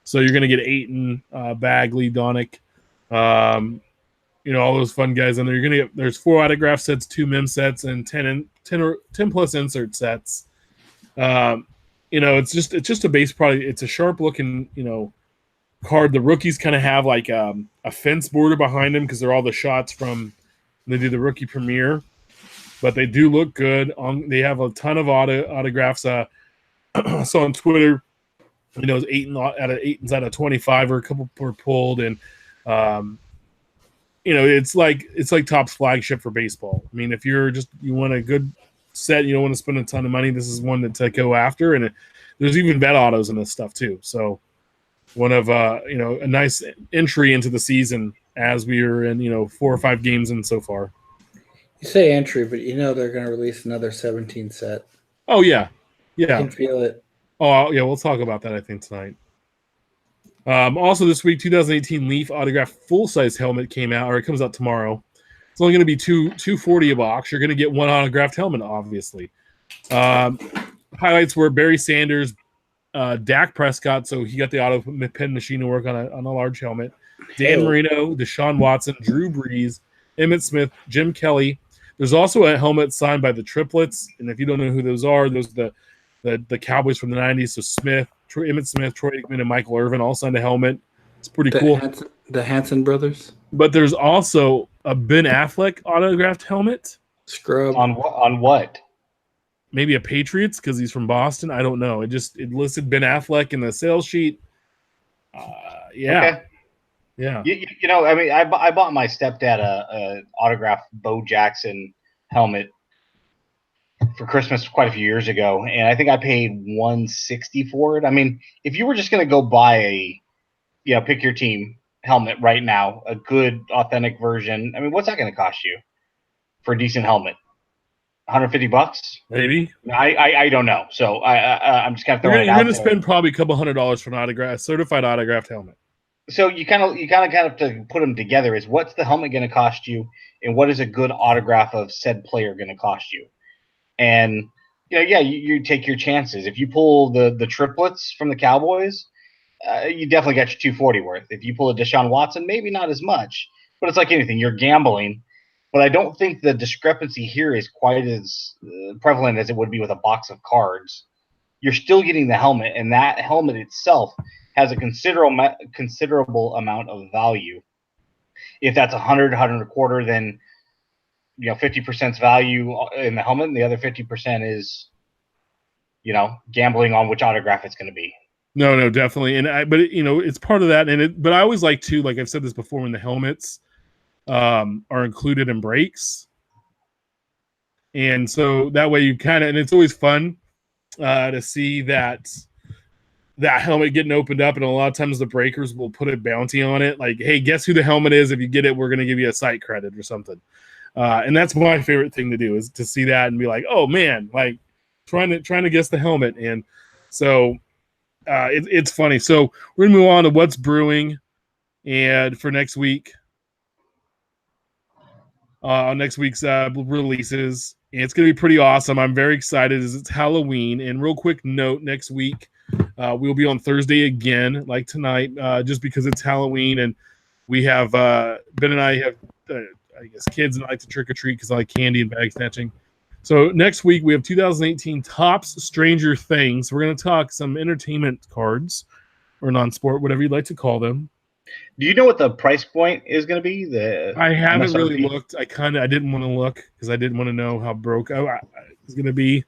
So you're going to get Ayton, Bagley, Donick, all those fun guys in there. You're going to get, there's 4 autograph sets, 2 mem sets, and 10 plus insert sets. It's just a base product. It's a sharp looking, card. The rookies kind of have like a fence border behind them because they're all the shots from they do the rookie premiere. But they do look good. They have a ton of autographs. So on Twitter, it's 8 out of 25, or a couple were pulled, and it's like Topps flagship for baseball. I mean, if you want a good set, you don't want to spend a ton of money, this is one to go after. And there's even bet autos in this stuff too. So one of a nice entry into the season as we are in 4 or 5 games in so far. You say entry, but they're going to release another 17 set. Oh yeah. I can feel it. Oh yeah, we'll talk about that I think tonight. Also this week, 2018 Leaf autograph full-size helmet came out, or it comes out tomorrow. It's only going to be $240 a box. You're going to get 1 autographed helmet, obviously. Highlights were Barry Sanders, Dak Prescott, so he got the auto pen machine to work on a large helmet. Dan Marino, Deshaun Watson, Drew Brees, Emmitt Smith, Jim Kelly. There's also a helmet signed by the triplets, and if you don't know who those are the Cowboys from the 90s. So Emmitt Smith, Troy Aikman, and Michael Irvin all signed a helmet. It's pretty cool. The Hanson brothers. But there's also a Ben Affleck autographed helmet. Scrub. On what? Maybe a Patriots because he's from Boston. I don't know. It listed Ben Affleck in the sales sheet. Yeah. Okay. Yeah. I mean, I bought my stepdad a autographed Bo Jackson helmet for Christmas quite a few years ago, and I think I paid $160 for it. I mean, if you were just going to go buy pick your team helmet right now, a good authentic version, I mean, what's that going to cost you for a decent helmet? $150? Maybe. I don't know. So I'm just kind of throwing it out there. You're going to spend probably a couple $100 for a certified autographed helmet. So you kind of have to put them together. Is what's the helmet going to cost you, and what is a good autograph of said player going to cost you? And you take your chances. If you pull the triplets from the Cowboys, you definitely got your $240 worth. If you pull a Deshaun Watson, maybe not as much, but it's like anything. You're gambling. But I don't think the discrepancy here is quite as prevalent as it would be with a box of cards. You're still getting the helmet, and that helmet itself has a considerable amount of value. If that's 100, 125, then 50% value in the helmet, and the other 50% is gambling on which autograph it's going to be. No, definitely. But it's part of that, but I always like to, like I've said this before, when the helmets are included in breaks, and so that way you and it's always fun to see that helmet getting opened up, and a lot of times the breakers will put a bounty on it, like, hey, guess who the helmet is? If you get it, we're going to give you a site credit or something. And that's my favorite thing to do, is to see that and be like, oh man, like trying to guess the helmet. And so it's funny. So we're gonna move on to what's brewing, and for next week, next week's releases. And it's gonna be pretty awesome. I'm very excited as it's Halloween. And real quick note, next week we'll be on Thursday again, like tonight, just because it's Halloween, and we have Ben and I have I guess kids and I like to trick or treat because I like candy and bag snatching. So next week we have 2018 Topps Stranger Things. We're going to talk some entertainment cards or non-sport, whatever you'd like to call them. Do you know what the price point is going to be? I haven't really looked. I didn't want to look because I didn't want to know how broke I was going to be.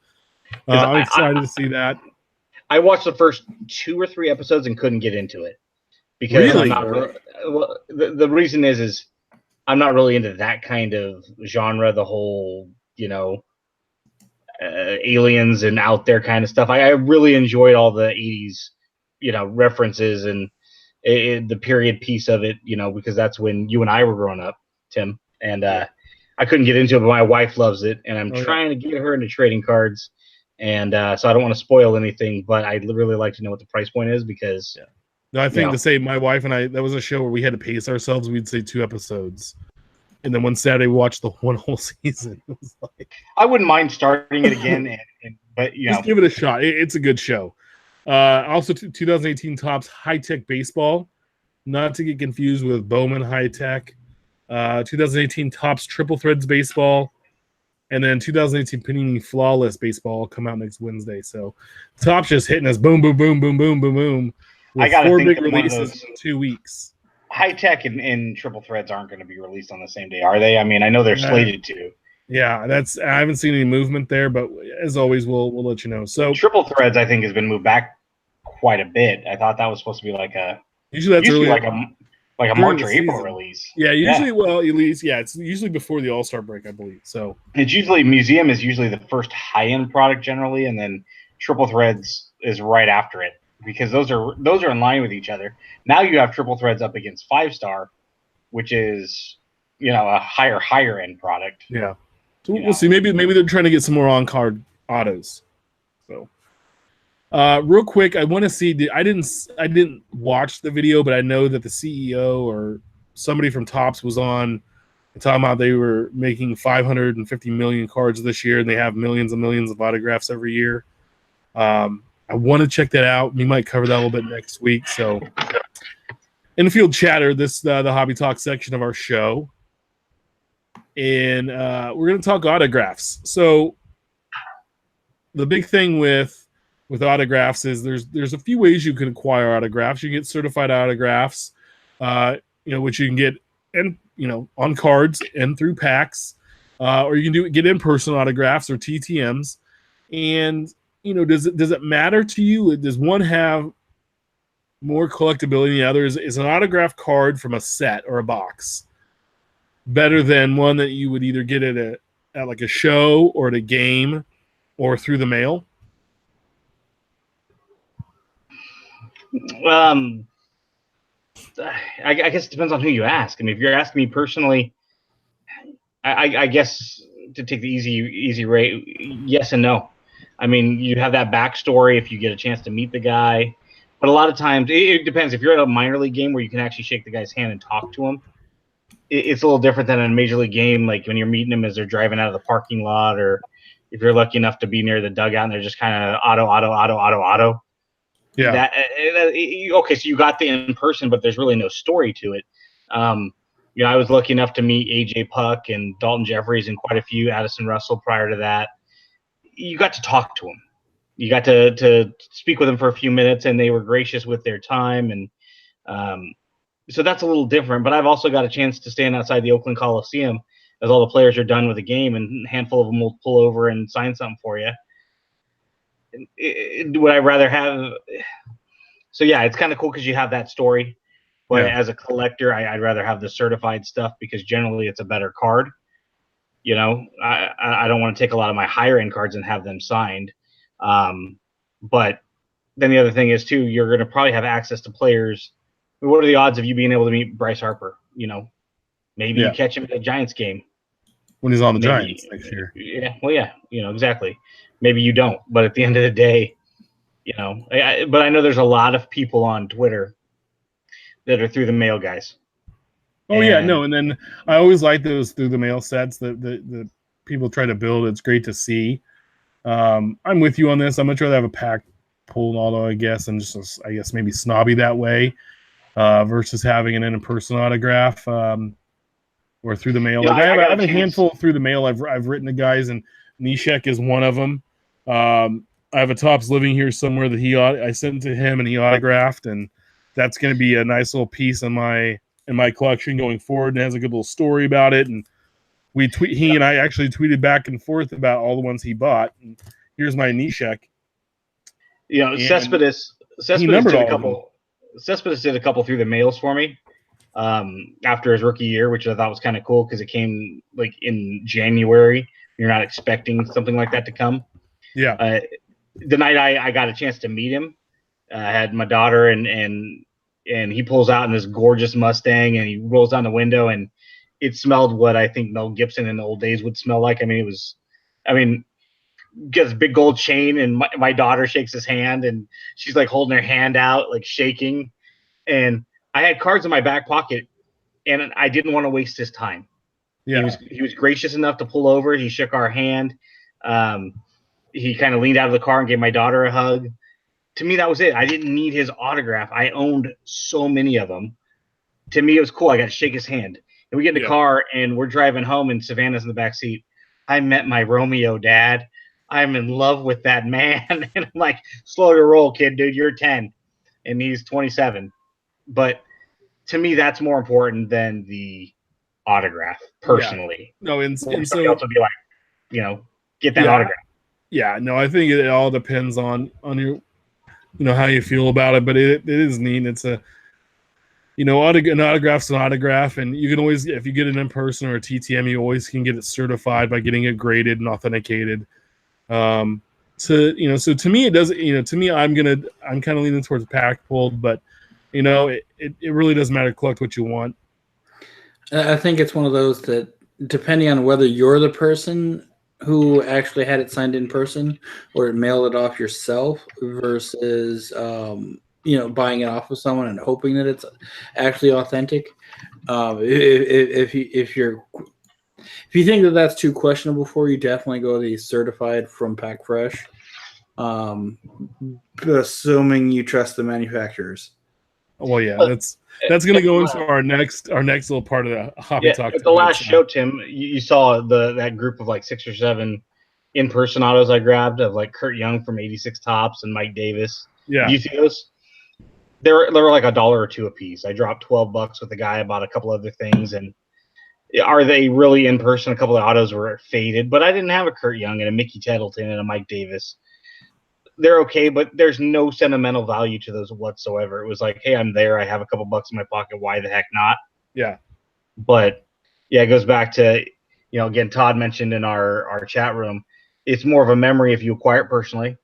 I'm excited to see that. I watched the first 2 or 3 episodes and couldn't get into it because Really? I'm not. Well, the reason is I'm not really into that kind of genre. The whole, aliens and out there kind of stuff. I really enjoyed all the 80s, references and the period piece of it, because that's when you and I were growing up, Tim. And I couldn't get into it, but my wife loves it, and I'm trying to get her into trading cards. And so I don't want to spoil anything, but I'd really like to know what the price point is because. Yeah. No, I think to say my wife and I, that was a show where we had to pace ourselves. We'd say 2 episodes. And then one Saturday we watched the one whole season. It was like, I wouldn't mind starting it again, but just give it a shot. It's a good show. Also, 2018 Topps High Tech Baseball, not to get confused with Bowman High Tech. 2018 Topps Triple Threads Baseball, and then 2018 Panini Flawless Baseball come out next Wednesday. So Topps just hitting us boom, boom, boom, boom, boom, boom, boom. With 4 big releases in 2 weeks. High Tech and Triple Threads aren't going to be released on the same day, are they? I mean, I know they're slated to. Yeah, I haven't seen any movement there, but as always, we'll let you know. So Triple Threads, I think, has been moved back quite a bit. I thought that was supposed to be like a like a March or April release. Yeah, usually it's usually before the All-Star break, I believe. So it's usually Museum is usually the first high-end product generally, and then Triple Threads is right after it because those are in line with each other. Now you have Triple Threads up against 5-star, which is a higher end product. Yeah. So we'll see. Maybe they're trying to get some more on-card autos. So, real quick, I want to see. I didn't watch the video, but I know that the CEO or somebody from Topps was on talking about they were making 550 million cards this year, and they have millions and millions of autographs every year. I want to check that out. We might cover that a little bit next week. So, Infield Chatter, the Hobby Talk section of our show. And we're going to talk autographs. So the big thing with autographs is there's a few ways you can acquire autographs. You can get certified autographs, which you can get on cards and through packs, or you can get in-person autographs or TTMs. And does it matter to you? Does one have more collectability than the other? Is an autograph card from a set or a box better than one that you would either get at like a show or at a game or through the mail? I guess it depends on who you ask. I mean, if you're asking me personally, I guess to take the easy rate, yes and no. I mean, you have that backstory if you get a chance to meet the guy, but a lot of times it depends. If you're at a minor league game where you can actually shake the guy's hand and talk to him, it's a little different than a major league game, like when you're meeting them as they're driving out of the parking lot, or if you're lucky enough to be near the dugout and they're just kind of auto. Yeah. Okay, so you got the in person, but there's really no story to it. I was lucky enough to meet AJ Puck and Dalton Jeffries and quite a few, Addison Russell prior to that. You got to talk to them. You got to speak with them for a few minutes, and they were gracious with their time. And so that's a little different. But I've also got a chance to stand outside the Oakland Coliseum as all the players are done with the game, and a handful of them will pull over and sign something for you. Would I rather have? So yeah, it's kind of cool because you have that story. But as a collector, I'd rather have the certified stuff because generally it's a better card. I don't want to take a lot of my higher end cards and have them signed. But then the other thing is too, you're going to probably have access to players. What are the odds of you being able to meet Bryce Harper? Maybe you catch him at a Giants game when he's on the Giants next year. Yeah, well, yeah, exactly. Maybe you don't, but at the end of the day, but I know there's a lot of people on Twitter that are through the mail guys. Oh, and then I always like those through the mail sets that people try to build. It's great to see. I'm with you on this. I'm much rather have a pack pulled auto, I guess, and just maybe snobby that way versus having an in-person autograph or through the mail. I have a handful through the mail. I've written to guys, and Nishek is one of them. I have a Topps living here somewhere that I sent to him and he autographed, and that's going to be a nice little piece in my collection going forward, and it has a good little story about it. And he and I actually tweeted back and forth about all the ones he bought. And here's my Nishek. Cespedes numbered did a all of them. couple. Cespedes did a couple through the mails for me after his rookie year, which I thought was kind of cool because it came like in January. You're not expecting something like that to come. Yeah. The night I got a chance to meet him, I had my daughter and he pulls out in this gorgeous Mustang and he rolls down the window and it smelled what I think Mel Gibson in the old days would smell like. Gets a big gold chain and my daughter shakes his hand and she's like holding her hand out, like shaking. And I had cards in my back pocket and I didn't want to waste his time. Yeah. He was gracious enough to pull over. He shook our hand. He kind of leaned out of the car and gave my daughter a hug. To me, that was it. I didn't need his autograph. I owned so many of them. To me, it was cool. I got to shake his hand. And we get in the car and we're driving home and Savannah's in the back seat. I met my Romeo dad. I'm in love with that man. And I'm like, slow your roll, kid, dude. You're 10 and he's 27. But to me, that's more important than the autograph, personally. Yeah. No, and so else would be like, get that autograph. Yeah, no, I think it all depends on your, how you feel about it. But it is neat. It's an autograph's an autograph, and you can always, if you get it in person or a TTM, you always can get it certified by getting it graded and authenticated. So to me, it doesn't. To me, I'm kind of leaning towards pack pulled, but it really doesn't matter. Collect what you want. I think it's one of those that, depending on whether you're the person who actually had it signed in person or mailed it off yourself versus buying it off of someone and hoping that it's actually authentic. If you think that that's too questionable for you, definitely go the certified from Pack Fresh, assuming you trust the manufacturers. Well, yeah, that's going to go into our next little part of the hobby talk. At the last show, Tim, you saw that group of like 6 or 7 in-person autos I grabbed of like Kurt Young from 86 Tops and Mike Davis. Yeah, do you see those? They were like $1 or $2 a piece. I dropped $12 with the guy. I bought a couple other things, and are they really in person? A couple of autos were faded, but I didn't have a Kurt Young and a Mickey Tettleton and a Mike Davis. They're okay, but there's no sentimental value to those whatsoever. It was like, hey, I'm there. I have a couple bucks in my pocket. Why the heck not? Yeah. But yeah, it goes back to, again, Todd mentioned in our chat room, it's more of a memory if you acquire it personally.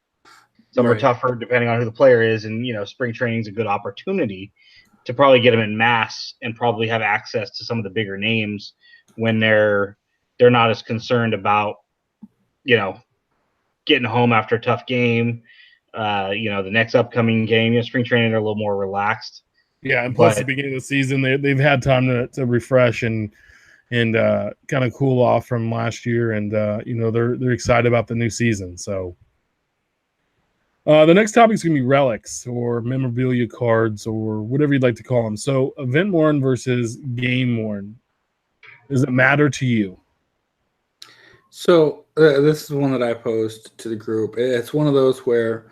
Some are tougher depending on who the player is. And, spring training is a good opportunity to probably get them in mass and probably have access to some of the bigger names when they're not as concerned about, getting home after a tough game, the next upcoming game. Spring training, they're a little more relaxed. Yeah, and plus the beginning of the season, they've had time to refresh and kind of cool off from last year, and they're excited about the new season. So the next topic is going to be relics or memorabilia cards or whatever you'd like to call them. So event worn versus game worn. Does it matter to you? So this is one that I posed to the group. It's one of those where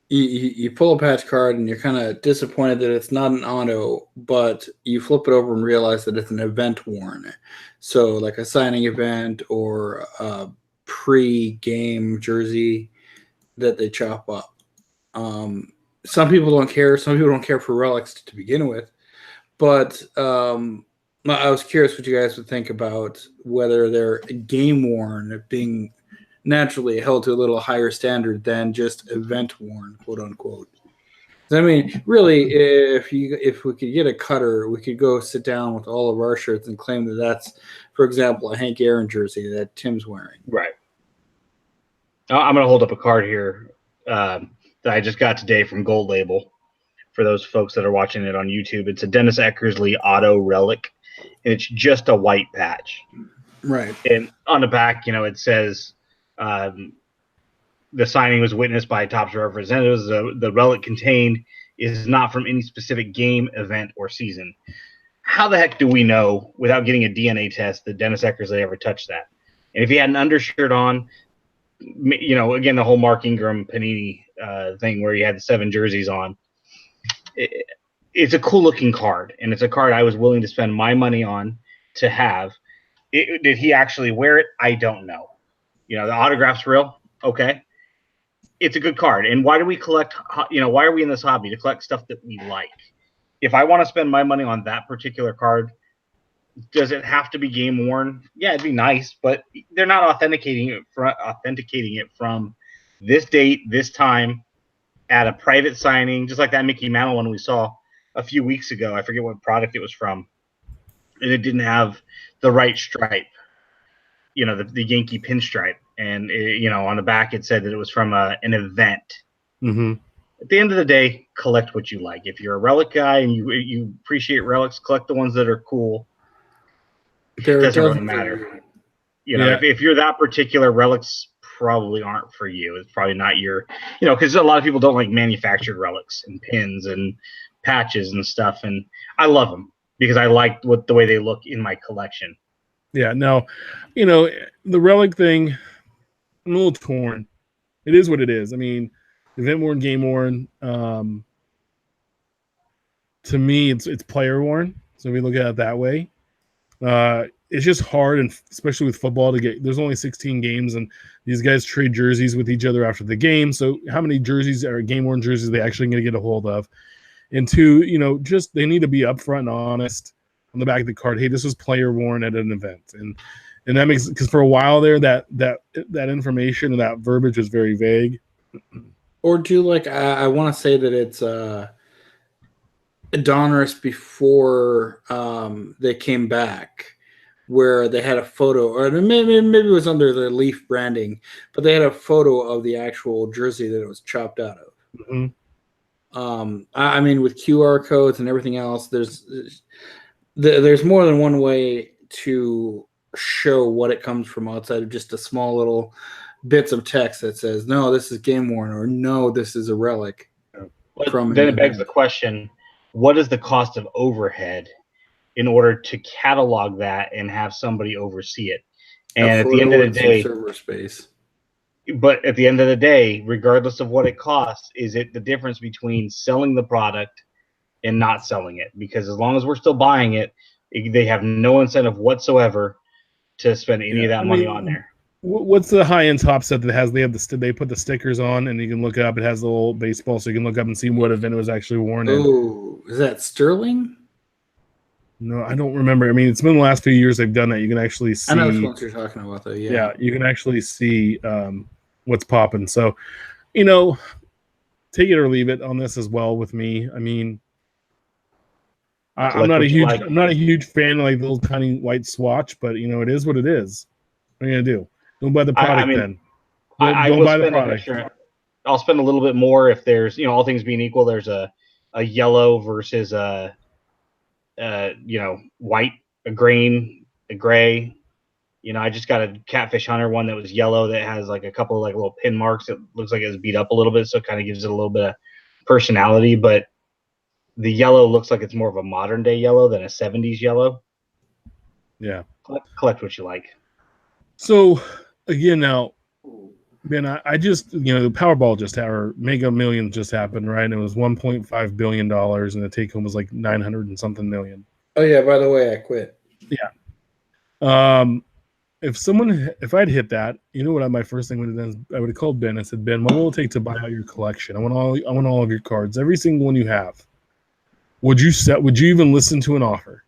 you pull a patch card and you're kind of disappointed that it's not an auto, but you flip it over and realize that it's an event worn. So like a signing event or a pre-game jersey that they chop up. Some people don't care. Some people don't care for relics to begin with. But I was curious what you guys would think about whether they're game worn being naturally held to a little higher standard than just event worn, quote unquote. I mean, really, if we could get a cutter, we could go sit down with all of our shirts and claim that that's, for example, a Hank Aaron jersey that Tim's wearing. Right. I'm going to hold up a card here that I just got today from Gold Label. For those folks that are watching it on YouTube, it's a Dennis Eckersley auto relic, and it's just a white patch. Right. And on the back, it says the signing was witnessed by Topps representatives. The relic contained is not from any specific game, event, or season. How the heck do we know without getting a DNA test that Dennis Eckersley ever touched that? And if he had an undershirt on, again, the whole Mark Ingram Panini thing where he had the 7 jerseys on, it's a cool looking card, and it's a card I was willing to spend my money on to have. Did he actually wear it? I don't know. The autograph's real. Okay. it's a good card. And why do we collect? Why are we in this hobby? To collect stuff that we like. If I want to spend my money on that particular card, does it have to be game worn? Yeah, it'd be nice, but they're not authenticating it from this date, this time, at a private signing, just like that Mickey Mantle one we saw a few weeks ago. I forget what product it was from, and it didn't have the right stripe, the Yankee pinstripe, and on the back it said that it was from an event. Mm-hmm. At the end of the day, collect what you like. If you're a relic guy and you appreciate relics, collect the ones that are cool. It doesn't really matter. If you're that particular, relics probably aren't for you. It's probably not your, because a lot of people don't like manufactured relics and pins and patches and stuff. And I love them because I like the way they look in my collection. Yeah, no, the relic thing, I'm a little torn. It is what it is. I mean, event worn, game worn. To me, it's player worn. So we look at it that way. It's just hard, and especially with football, to get. There's only 16 games, and these guys trade jerseys with each other after the game. So how many jerseys are game worn jerseys are they actually going to get a hold of? And two, just they need to be upfront and honest on the back of the card. Hey, this was player worn at an event, and that makes, because for a while there, that information and that verbiage was very vague. Or do I want to say that it's Donruss before they came back, where they had a photo, or maybe it was under the Leaf branding, but they had a photo of the actual jersey that it was chopped out of. Mm-hmm. I mean, with QR codes and everything else, there's more than one way to show what it comes from outside of just a small little bits of text that says, no, this is game worn, or no, this is a relic. Then it begs the question, what is the cost of overhead in order to catalog that and have somebody oversee it? And at the end of the day, server space. But at the end of the day, regardless of what it costs, is it the difference between selling the product and not selling it? Because as long as we're still buying it, they have no incentive whatsoever to spend any of that money on there. What's the high-end top set that has? They put the stickers on, and you can look up. It has the little baseball, so you can look up and see what event it was actually worn in. Oh, is that Sterling? No, I don't remember. I mean, it's been the last few years they've done that. You can actually see. I know which ones you're talking about, though. Yeah. Yeah, you can actually see what's popping. So, take it or leave it on this as well with me. I mean, I'm not a huge fan of like the little tiny white swatch, but it is what it is. What are you gonna do? Don't buy the product then. Don't buy the product. I'll spend a little bit more if there's, all things being equal. There's a yellow versus a white, a green, a gray. I just got a Catfish Hunter one that was yellow that has like a couple of like little pin marks. It looks like it's beat up a little bit, so it kind of gives it a little bit of personality. But the yellow looks like it's more of a modern day yellow than a 70s yellow. Yeah. Collect what you like. So again, now, Ben, I just, the Powerball or Mega Millions just happened, right? And it was $1.5 billion, and the take home was like 900 and something million. Oh yeah, by the way, I quit. Yeah. If I'd hit that, what my first thing would have done is I would have called Ben and said, Ben, what will it take to buy out your collection? I want all of your cards, every single one you have. Would you even listen to an offer?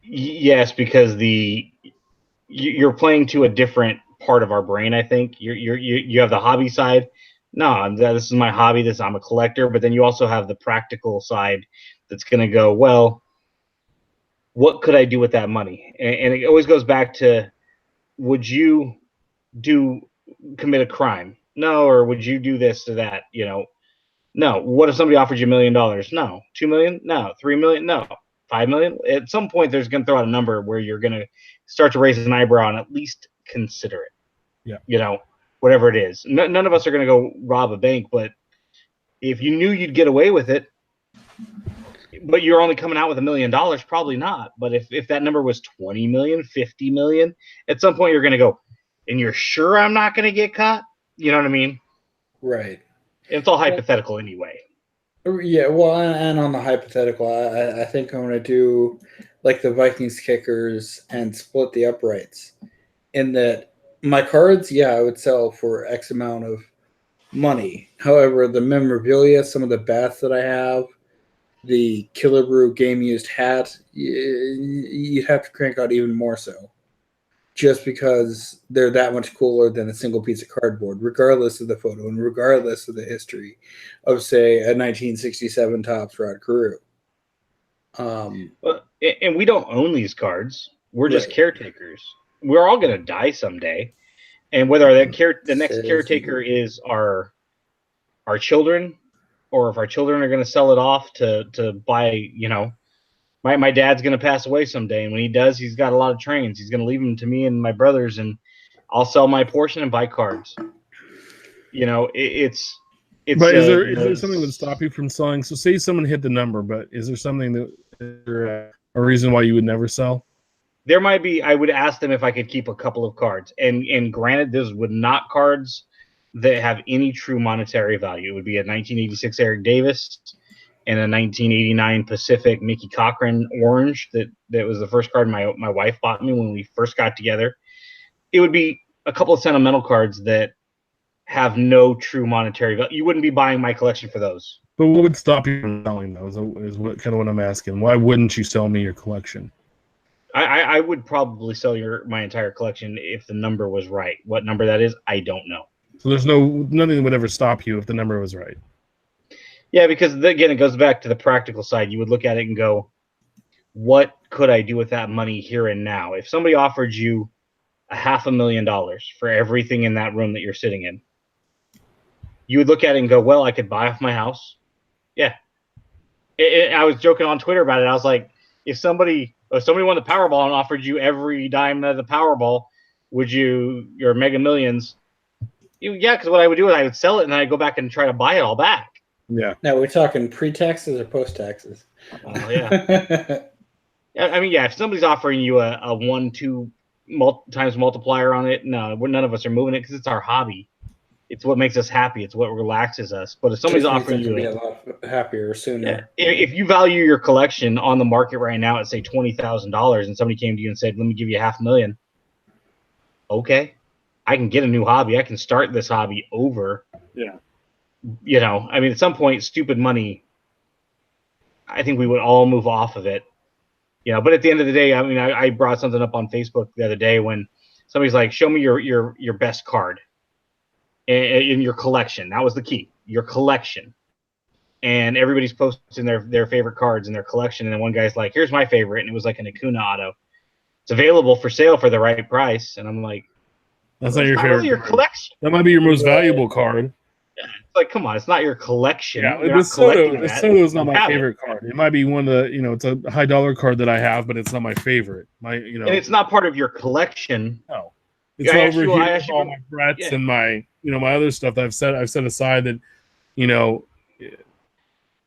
Yes, because you're playing to a different part of our brain. I think you have the hobby side. No, this is my hobby. I'm a collector. But then you also have the practical side that's going to go, well, what could I do with that money? And it always goes back to, would you commit a crime? No. Or would you do this or that? No. What if somebody offered you $1 million? No. 2 million? No. 3 million? No. 5 million? At some point, there's going to throw out a number where you're going to start to raise an eyebrow and at least consider it. Yeah. Whatever it is. None of us are going to go rob a bank, but if you knew you'd get away with it, but you're only coming out with $1 million, probably not. But if that number was 20 million, 50 million, at some point you're going to go, and you're sure I'm not going to get caught? You know what I mean? Right. It's all hypothetical anyway. Yeah, well, and on the hypothetical, I think I'm going to do like the Vikings kickers and split the uprights, in that My cards, yeah, I would sell for X amount of money. However, the memorabilia, some of the bats that I have, the Killer Brew game used hat, you'd have to crank out even more so. Just because they're that much cooler than a single piece of cardboard, regardless of the photo and regardless of the history of, say, a 1967 Topps Rod Carew. And we don't own these cards. We're just caretakers. We're all going to die someday. And whether the next caretaker is our children, or if our children are going to sell it off to buy, my dad's going to pass away someday. And when he does, he's got a lot of trains. He's going to leave them to me and my brothers, and I'll sell my portion and buy cards. It's But is there something that would stop you from selling? So say someone hit the number, but is there something a reason why you would never sell? There might be. I would ask them if I could keep a couple of cards. And granted, those would not cards that have any true monetary value. It would be a 1986 Eric Davis and a 1989 Pacific Mickey Cochran orange that was the first card my wife bought me when we first got together. It would be a couple of sentimental cards that have no true monetary value. You wouldn't be buying my collection for those. But what would stop you from selling those is what I'm asking. Why wouldn't you sell me your collection? I would probably sell my entire collection if the number was right. What number that is, I don't know. So there's nothing that would ever stop you if the number was right. Yeah, because again, it goes back to the practical side. You would look at it and go, what could I do with that money here and now? If somebody offered you $500,000 for everything in that room that you're sitting in, you would look at it and go, well, I could buy off my house. Yeah. I was joking on Twitter about it. I was like, if somebody won the Powerball and offered you every dime of the Powerball, would your Mega Millions? Yeah, because what I would do is I would sell it and then I'd go back and try to buy it all back. Yeah. Now, we're talking pre-taxes or post-taxes? Oh, yeah. I mean, yeah, if somebody's offering you a 1-2 times multiplier on it, no, none of us are moving it because it's our hobby. It's what makes us happy. It's what relaxes us. But if somebody's offering you, be a lot happier sooner. Yeah, if you value your collection on the market right now at say $20,000, and somebody came to you and said, "Let me give you $500,000," okay, I can get a new hobby. I can start this hobby over. Yeah. I mean, at some point, stupid money. I think we would all move off of it. But at the end of the day, I mean, I brought something up on Facebook the other day when somebody's like, "Show me your best card in your collection." That was the key, your collection. And everybody's posting their favorite cards in their collection. And then one guy's like, "Here's my favorite," and it was like an Acuna auto. It's available for sale for the right price. And I'm like, that's not your favorite. Really your collection. That might be your most valuable card. Yeah, it's like, come on, it's not your collection. Yeah, the Soto is not my favorite card. It might be one of the, it's a high dollar card that I have, but it's not my favorite. And it's not part of your collection. No, it's over here with all my Bretts and my, my other stuff that I've set aside that,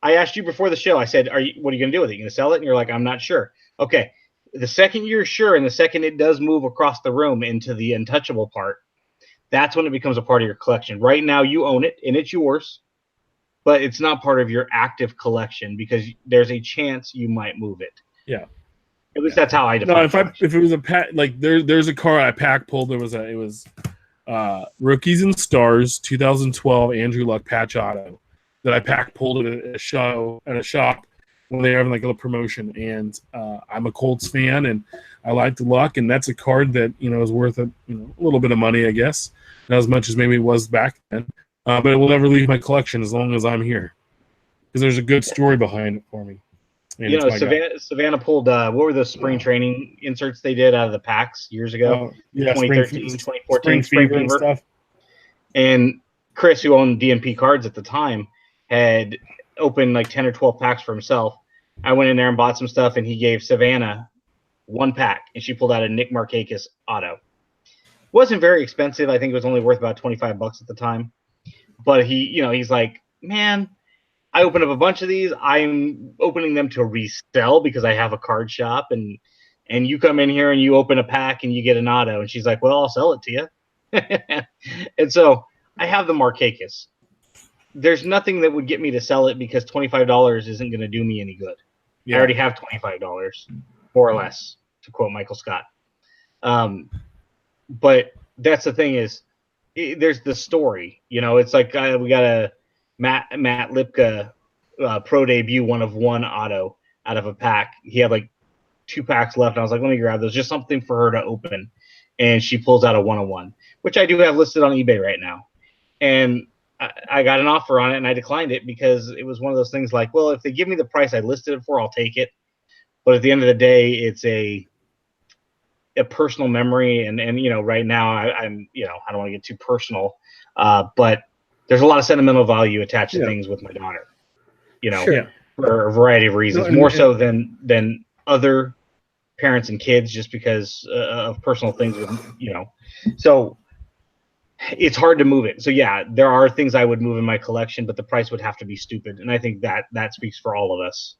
I asked you before the show. I said, what are you going to do with it? You going to sell it? And you're like, I'm not sure. Okay, the second you're sure, and the second it does move across the room into the untouchable part, that's when it becomes a part of your collection. Right now, you own it, and it's yours, but it's not part of your active collection because there's a chance you might move it. Yeah. At least that's how I define it. If it was a pack, like there's a car I pack pulled. It was Rookies and Stars 2012 Andrew Luck patch auto that I pack pulled at a shop when they were having like a little promotion. And I'm a Colts fan, and I like the Luck, and that's a card that is worth a little bit of money, I guess, not as much as maybe it was back then. But it will never leave my collection as long as I'm here because there's a good story behind it for me. And Savannah pulled what were the spring training inserts they did out of the packs years ago? 2013, 2014 spring fever stuff. And Chris, who owned DNP cards at the time, had opened like 10 or 12 packs for himself. I went in there and bought some stuff, and he gave Savannah one pack, and she pulled out a Nick Markakis auto. Wasn't very expensive. I think it was only worth about $25 at the time. But he's like, man, I opened up a bunch of these. I'm opening them to resell because I have a card shop, and you come in here and you open a pack and you get an auto. And she's like, well, I'll sell it to you. And so I have the Markakis. There's nothing that would get me to sell it because $25 isn't going to do me any good. Yeah. I already have $25, more or less, to quote Michael Scott. But that's the thing is, there's the story. It's like we got a Matt Lipka pro debut 1/1 auto out of a pack. He had like 2 packs left. And I was like, let me grab those. Just something for her to open. And she pulls out a 1/1, which I do have listed on eBay right now. And I got an offer on it, and I declined it because it was one of those things like, well, if they give me the price I listed it for, I'll take it. But at the end of the day, it's a personal memory, and right now I'm I don't want to get too personal, but there's a lot of sentimental value attached to things with my daughter, Sure. for a variety of reasons, more so than other parents and kids, just because of personal things with so it's hard to move it. So yeah, there are things I would move in my collection, but the price would have to be stupid, and I think that speaks for all of us.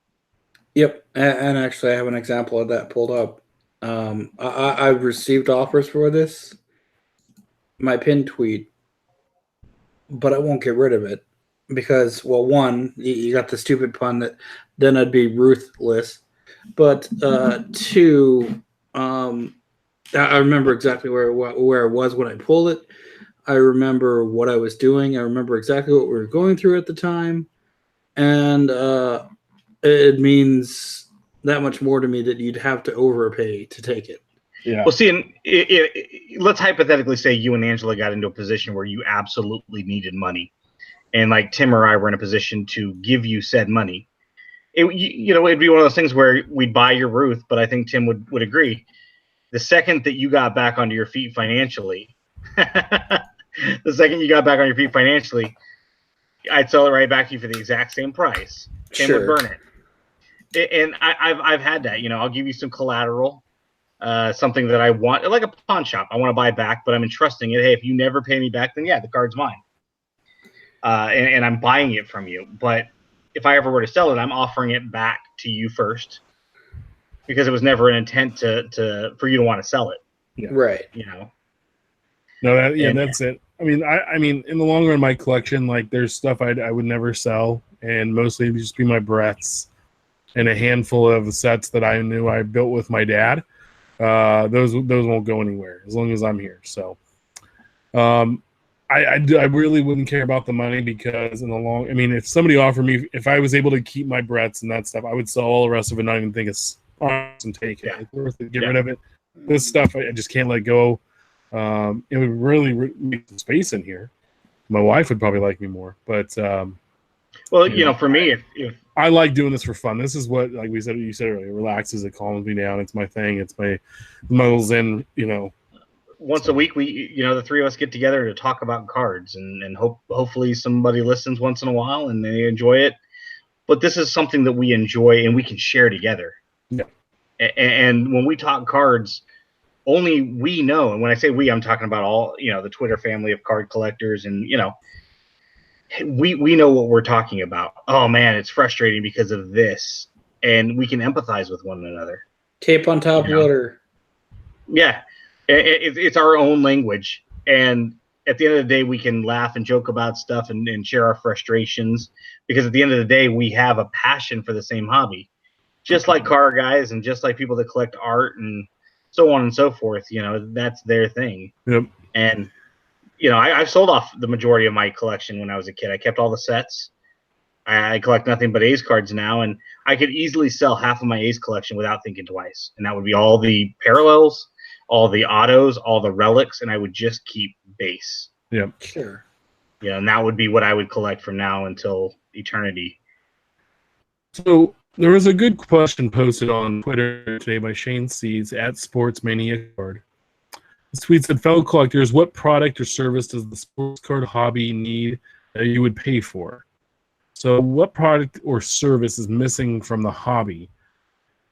Yep, and actually, I have an example of that pulled up. I've received offers for this, my pin tweet, but I won't get rid of it because, well, one, you got the stupid pun that then I'd be ruthless, but two, I remember exactly where I was when I pulled it. I remember what I was doing. I remember exactly what we were going through at the time, and it means that much more to me that you'd have to overpay to take it. Yeah. Well, see, and let's hypothetically say you and Angela got into a position where you absolutely needed money, and like Tim or I were in a position to give you said money. It'd be one of those things where we'd buy your Ruth, but I think Tim would agree. The second that you got back onto your feet financially, I'd sell it right back to you for the exact same price. Tim would burn it. And I've had that. I'll give you some collateral, something that I want, like a pawn shop. I want to buy back, but I'm entrusting it. Hey, if you never pay me back, then yeah, the card's mine. And I'm buying it from you. But if I ever were to sell it, I'm offering it back to you first, because it was never an intent for you to want to sell it. Yeah. Right. No, that's it. I mean, in the long run, my collection, like, there's stuff I would never sell, and mostly it'd just be my Bretts and a handful of sets that I knew I built with my dad. Those won't go anywhere as long as I'm here. So, I really wouldn't care about the money, because if somebody offered me, if I was able to keep my Bretts and that stuff, I would sell all the rest of it, not even think it's awesome, take it. It's worth it, get rid of it. This stuff I just can't let go. It would really make some space in here. My wife would probably like me more, but for me, if I like doing this for fun. This is what, like you said earlier, relaxes, it calms me down. It's my thing. It's my little zen. Once a week, we the three of us get together to talk about cards, and hopefully somebody listens once in a while and they enjoy it. But this is something that we enjoy and we can share together. Yeah. And when we talk cards, only we know, and when I say we, I'm talking about all, the Twitter family of card collectors, and we know what we're talking about. Oh man, it's frustrating because of this, and we can empathize with one another. Tape on top loader. Yeah, it's our own language, and at the end of the day, we can laugh and joke about stuff and share our frustrations, because at the end of the day, we have a passion for the same hobby, just like car guys and just like people that collect art and so on and so forth. That's their thing. Yep. And I've sold off the majority of my collection when I was a kid. I kept all the sets. I collect nothing but A's cards now, and I could easily sell half of my A's collection without thinking twice. And that would be all the parallels, all the autos, all the relics, and I would just keep base. Yeah, sure. And that would be what I would collect from now until eternity. So there was a good question posted on Twitter today by Shane Seeds at Sportsmania Card. This tweet said, fellow collectors, what product or service does the sports card hobby need that you would pay for? So what product or service is missing from the hobby?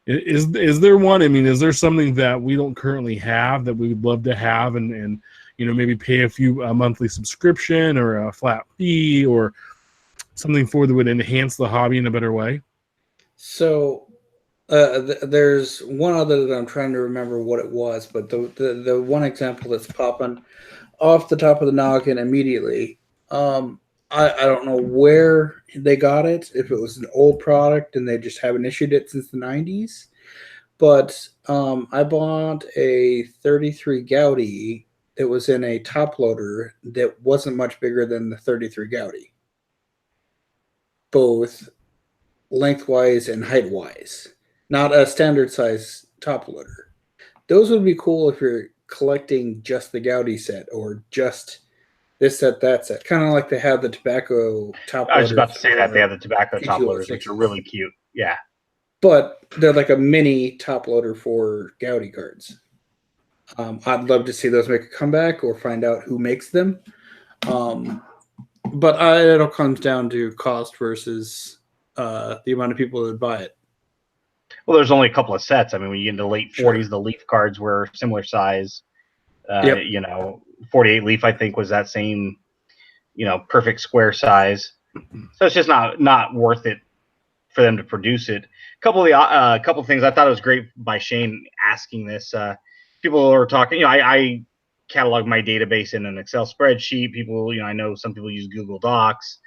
Is there one? I mean, is there something that we don't currently have that we would love to have, and maybe pay a monthly subscription or a flat fee or something that would enhance the hobby in a better way? So there's one other that I'm trying to remember what it was, but the one example that's popping off the top of the noggin immediately, I don't know where they got it, if it was an old product and they just haven't issued it since the 90s, but I bought a 33 Gaudi it was in a top loader that wasn't much bigger than the 33 Gaudy, both lengthwise and height-wise. Not a standard size top loader. Those would be cool if you're collecting just the Gaudy set or just this set, that set. Kind of like they have the tobacco top loaders. I was about to say that. They have the tobacco top loaders, which are really cute. Yeah. But they're like a mini top loader for Gaudy cards. I'd love to see those make a comeback or find out who makes them. But it all comes down to cost versus the amount of people that buy it. Well, there's only a couple of sets. I mean, when you get into late 40s, the Leaf cards were similar size. You know, 48 Leaf, I think, was that same, you know, perfect square size. So it's just not worth it for them to produce it. Couple of things I thought it was great by Shane asking this. People are talking. You know, I catalog my database in an Excel spreadsheet. People, you know, I know some people use Google Docs.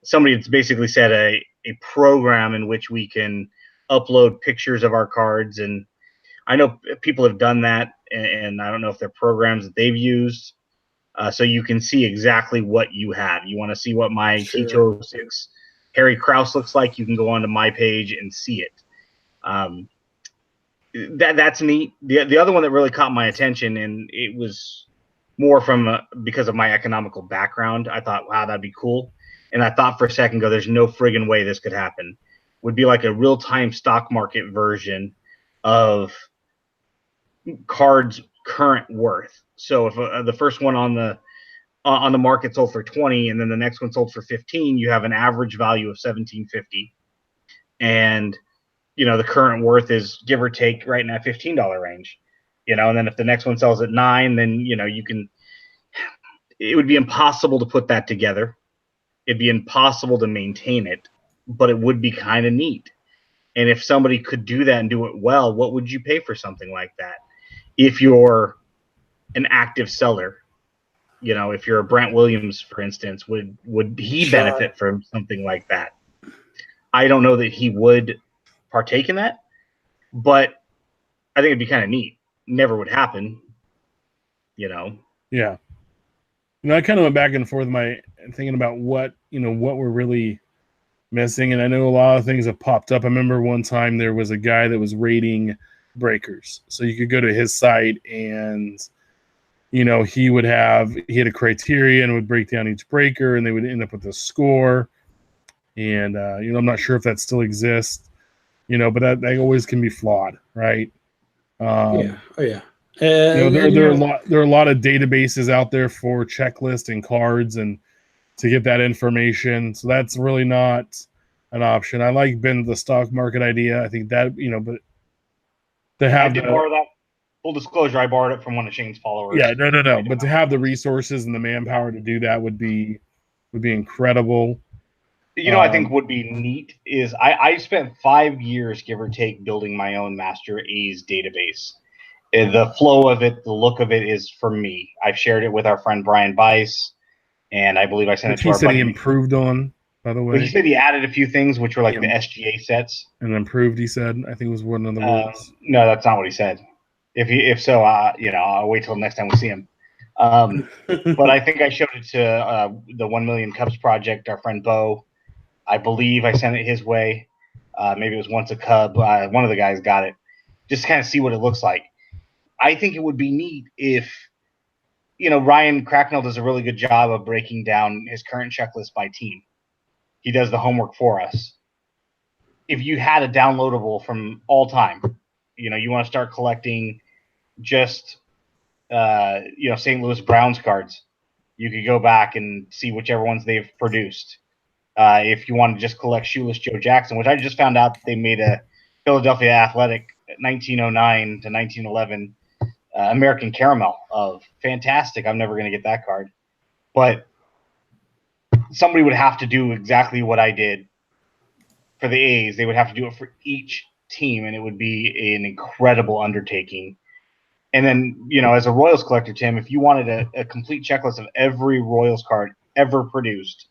Somebody basically said a program in which we can upload pictures of our cards, and I know people have done that, and I don't know if they're programs that they've used. So you can see exactly what you have. You want to see what my T206 Harry Krause looks like, you can go onto my page and see it. That's neat. The other one that really caught my attention, and it was more from because of my economical background, I thought, wow, that'd be cool. And I thought for a second, there's no friggin' way this could happen. Would be like a real-time stock market version of cards' current worth. So if the first one on the market sold for 20, and then the next one sold for 15, you have an average value of 17.50, and you know the current worth is give or take right in that $15 range. You know, and then if the next one sells at 9, then you know you can. It would be impossible to put that together. It'd be impossible to maintain it, but it would be kind of neat. And if somebody could do that and do it well, what would you pay for something like that? If you're an active seller, you know, if you're a Brent Williams, for instance, would he benefit from something like that? I don't know that he would partake in that, but I think it'd be kind of neat. Never would happen, you know. Yeah. You know, I kind of went back and forth thinking about what we're really missing, and I know a lot of things have popped up. I remember one time there was a guy that was rating breakers, so you could go to his site and you know he had a criteria and would break down each breaker, and they would end up with a score. And you know, I'm not sure if that still exists, you know, but that always can be flawed, right? Yeah. Oh yeah. You know, there are a lot of databases out there for checklist and cards and to get that information. So that's really not an option. I like the stock market idea. I think that, you know, but to have I did borrow that. Full disclosure, I borrowed it from one of Shane's followers. Yeah, no. But to have the resources and the manpower to do that would be incredible. You know, I think would be neat is I spent 5 years, give or take, building my own Master A's database. The flow of it, the look of it is for me. I've shared it with our friend Brian Bice, and I believe I sent it to our buddy. He improved on, by the way. Well, he said he added a few things, which were like the SGA sets. And improved, he said. I think it was one of the words. No, that's not what he said. If so, you know, I'll wait till next time we see him. But I think I showed it to the 1 Million Cubs project, our friend Bo. I believe I sent it his way. Maybe it was Once a Cub. One of the guys got it. Just to kind of see what it looks like. I think it would be neat if, you know, Ryan Cracknell does a really good job of breaking down his current checklist by team. He does the homework for us. If you had a downloadable from all time, you know, you want to start collecting just, you know, St. Louis Browns cards, you could go back and see whichever ones they've produced. If you want to just collect Shoeless Joe Jackson, which I just found out they made a Philadelphia Athletic 1909 to 1911 American Caramel of fantastic. I'm never going to get that card. But somebody would have to do exactly what I did for the A's. They would have to do it for each team, and it would be an incredible undertaking. And then, you know, as a Royals collector, Tim, if you wanted a complete checklist of every Royals card ever produced,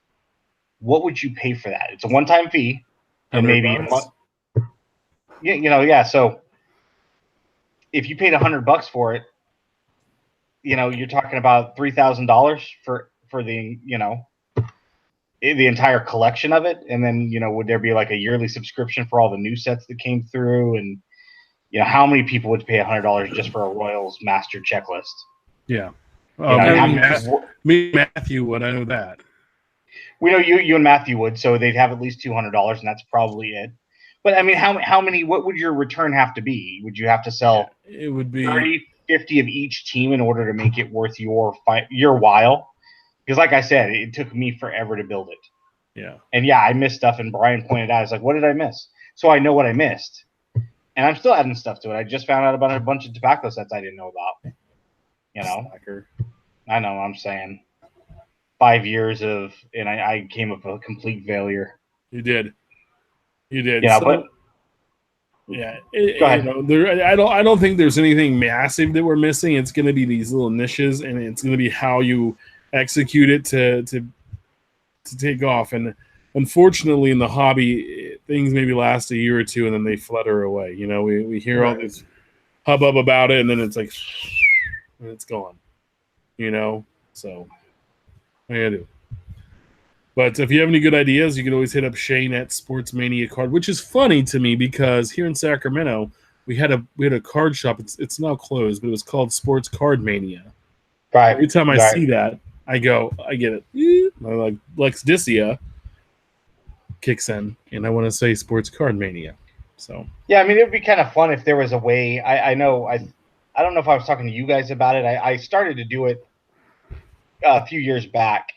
what would you pay for that? It's a one-time fee, and maybe yeah, you know, yeah. So if you paid $100 for it, you're talking about $3,000 for the the entire collection of it, and then would there be like a yearly subscription for all the new sets that came through, and how many people would pay $100 just for a Royals Master checklist? Yeah, me, Matthew would. I know that. We know you and Matthew would, so they'd have at least $200, and that's probably it. But I mean, how many? What would your return have to be? Would you have to sell? It would be 30, 50 of each team in order to make it worth your while. Because, like I said, it took me forever to build it. Yeah. And yeah, I missed stuff, and Brian pointed out, I was like, "What did I miss?" So I know what I missed, and I'm still adding stuff to it. I just found out about a bunch of tobacco sets I didn't know about. Slacker. I know. I'm saying 5 years of, and I came up with a complete failure. You did. Yeah, so, but yeah, go ahead. I don't think there's anything massive that we're missing. It's going to be these little niches, and it's going to be how you execute it to take off. And unfortunately, in the hobby, things maybe last a year or two, and then they flutter away. We hear all this hubbub about it, and then it's like, and it's gone. So what do you do? But if you have any good ideas, you can always hit up Shane at Sportsmania Card, which is funny to me because here in Sacramento, we had a card shop. It's now closed, but it was called Sports Card Mania. Right. Every time I see that, I get it. My like Lexdicia kicks in, and I want to say Sports Card Mania. So yeah, I mean, it would be kind of fun if there was a way. I know I don't know if I was talking to you guys about it. I started to do it a few years back.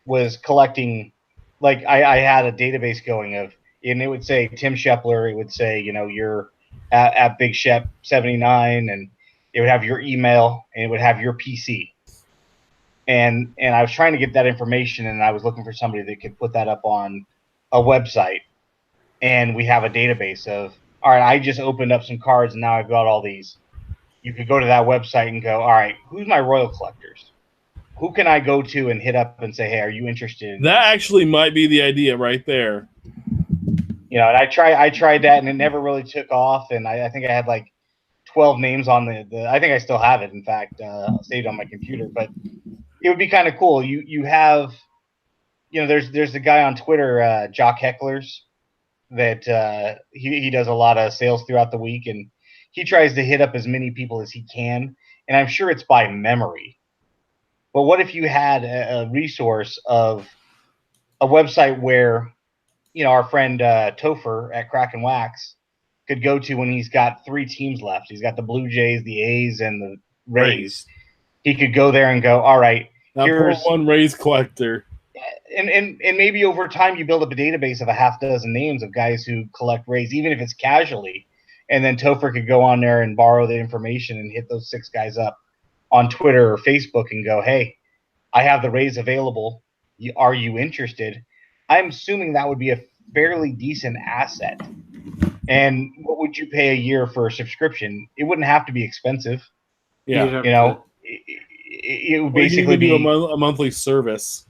Was collecting, like I had a database going of, and it would say Tim Shepler. It would say you're at Big Shep 79, and it would have your email, and it would have your PC. And I was trying to get that information, and I was looking for somebody that could put that up on a website. And we have a database of, all right, I just opened up some cards, and now I've got all these. You could go to that website and go, all right, who's my Royal collectors? Who can I go to and hit up and say, hey, are you interested? That actually might be the idea right there. And I tried that, and it never really took off. And I think I had like 12 names on the I think I still have it, in fact, saved on my computer. But it would be kind of cool. You have, there's the guy on Twitter, Jock Hecklers, that he does a lot of sales throughout the week, and he tries to hit up as many people as he can. And I'm sure it's by memory. But what if you had a resource of a website where, our friend Topher at Crack and Wax could go to when he's got 3 teams left. He's got the Blue Jays, the A's, and the Rays. He could go there and go, all right, now here's one Rays collector. And maybe over time you build up a database of a half dozen names of guys who collect Rays, even if it's casually. And then Topher could go on there and borrow the information and hit those 6 guys up on Twitter or Facebook and go, hey, I have the Rays available. Are you interested? I'm assuming that would be a fairly decent asset. And what would you pay a year for a subscription? It wouldn't have to be expensive. Yeah. It would basically be a monthly service.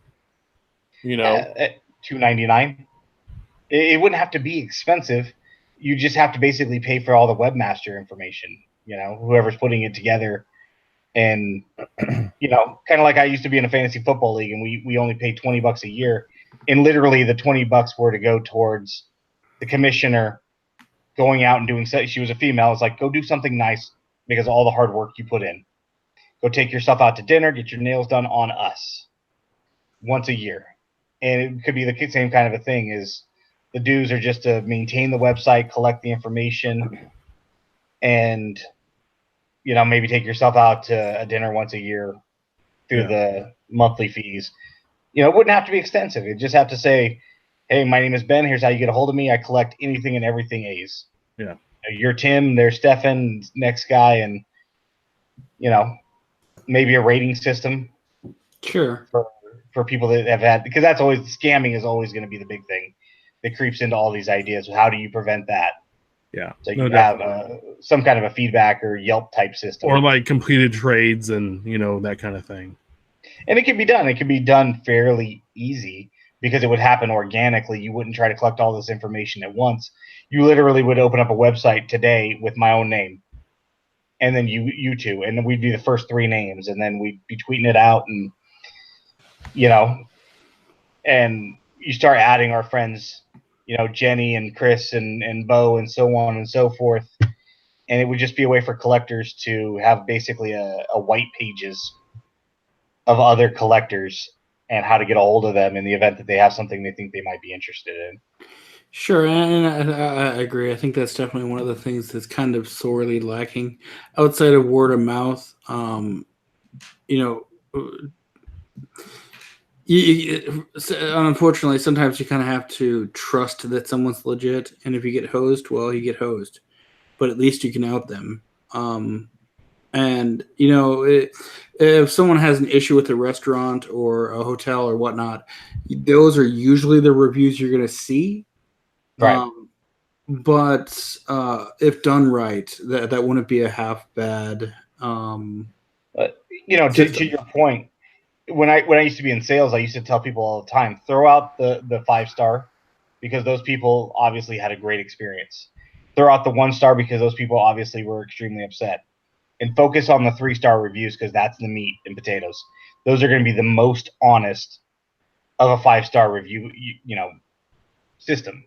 At $2.99. It wouldn't have to be expensive. You just have to basically pay for all the webmaster information, whoever's putting it together. And, kind of like I used to be in a fantasy football league, and we only pay $20 a year. And literally the $20 were to go towards the commissioner going out and doing, she was a female. It's like, go do something nice because of all the hard work you put in. Go take yourself out to dinner, get your nails done on us once a year. And it could be the same kind of a thing, is the dues are just to maintain the website, collect the information, and maybe take yourself out to a dinner once a year through the monthly fees. It wouldn't have to be extensive. It just have to say, hey, my name is Ben. Here's how you get a hold of me. I collect anything and everything A's. Yeah. You're Tim. There's Stefan, next guy, and maybe a rating system. Sure. For people that have had, because that's always, scamming is always going to be the big thing that creeps into all these ideas. How do you prevent that? Yeah. So you have some kind of a feedback or Yelp type system, or like completed trades and that kind of thing. And it can be done. It can be done fairly easy because it would happen organically. You wouldn't try to collect all this information at once. You literally would open up a website today with my own name, and then you two, and then we'd be the first 3 names, and then we'd be tweeting it out, and and you start adding our friends, Jenny and Chris and Bo and so on and so forth, and it would just be a way for collectors to have basically a white pages of other collectors and how to get a hold of them in the event that they have something they think they might be interested in. Sure, and I agree. I think that's definitely one of the things that's kind of sorely lacking outside of word of mouth. Unfortunately, sometimes you kind of have to trust that someone's legit, and if you get hosed, well, you get hosed. But at least you can out them. If someone has an issue with a restaurant or a hotel or whatnot, those are usually the reviews you're going to see. Right. But if done right, that wouldn't be a half bad. To your point, when I used to be in sales, I used to tell people all the time, throw out the 5-star because those people obviously had a great experience. Throw out the 1-star because those people obviously were extremely upset. And focus on the 3-star reviews because that's the meat and potatoes. Those are going to be the most honest of a 5-star review, system.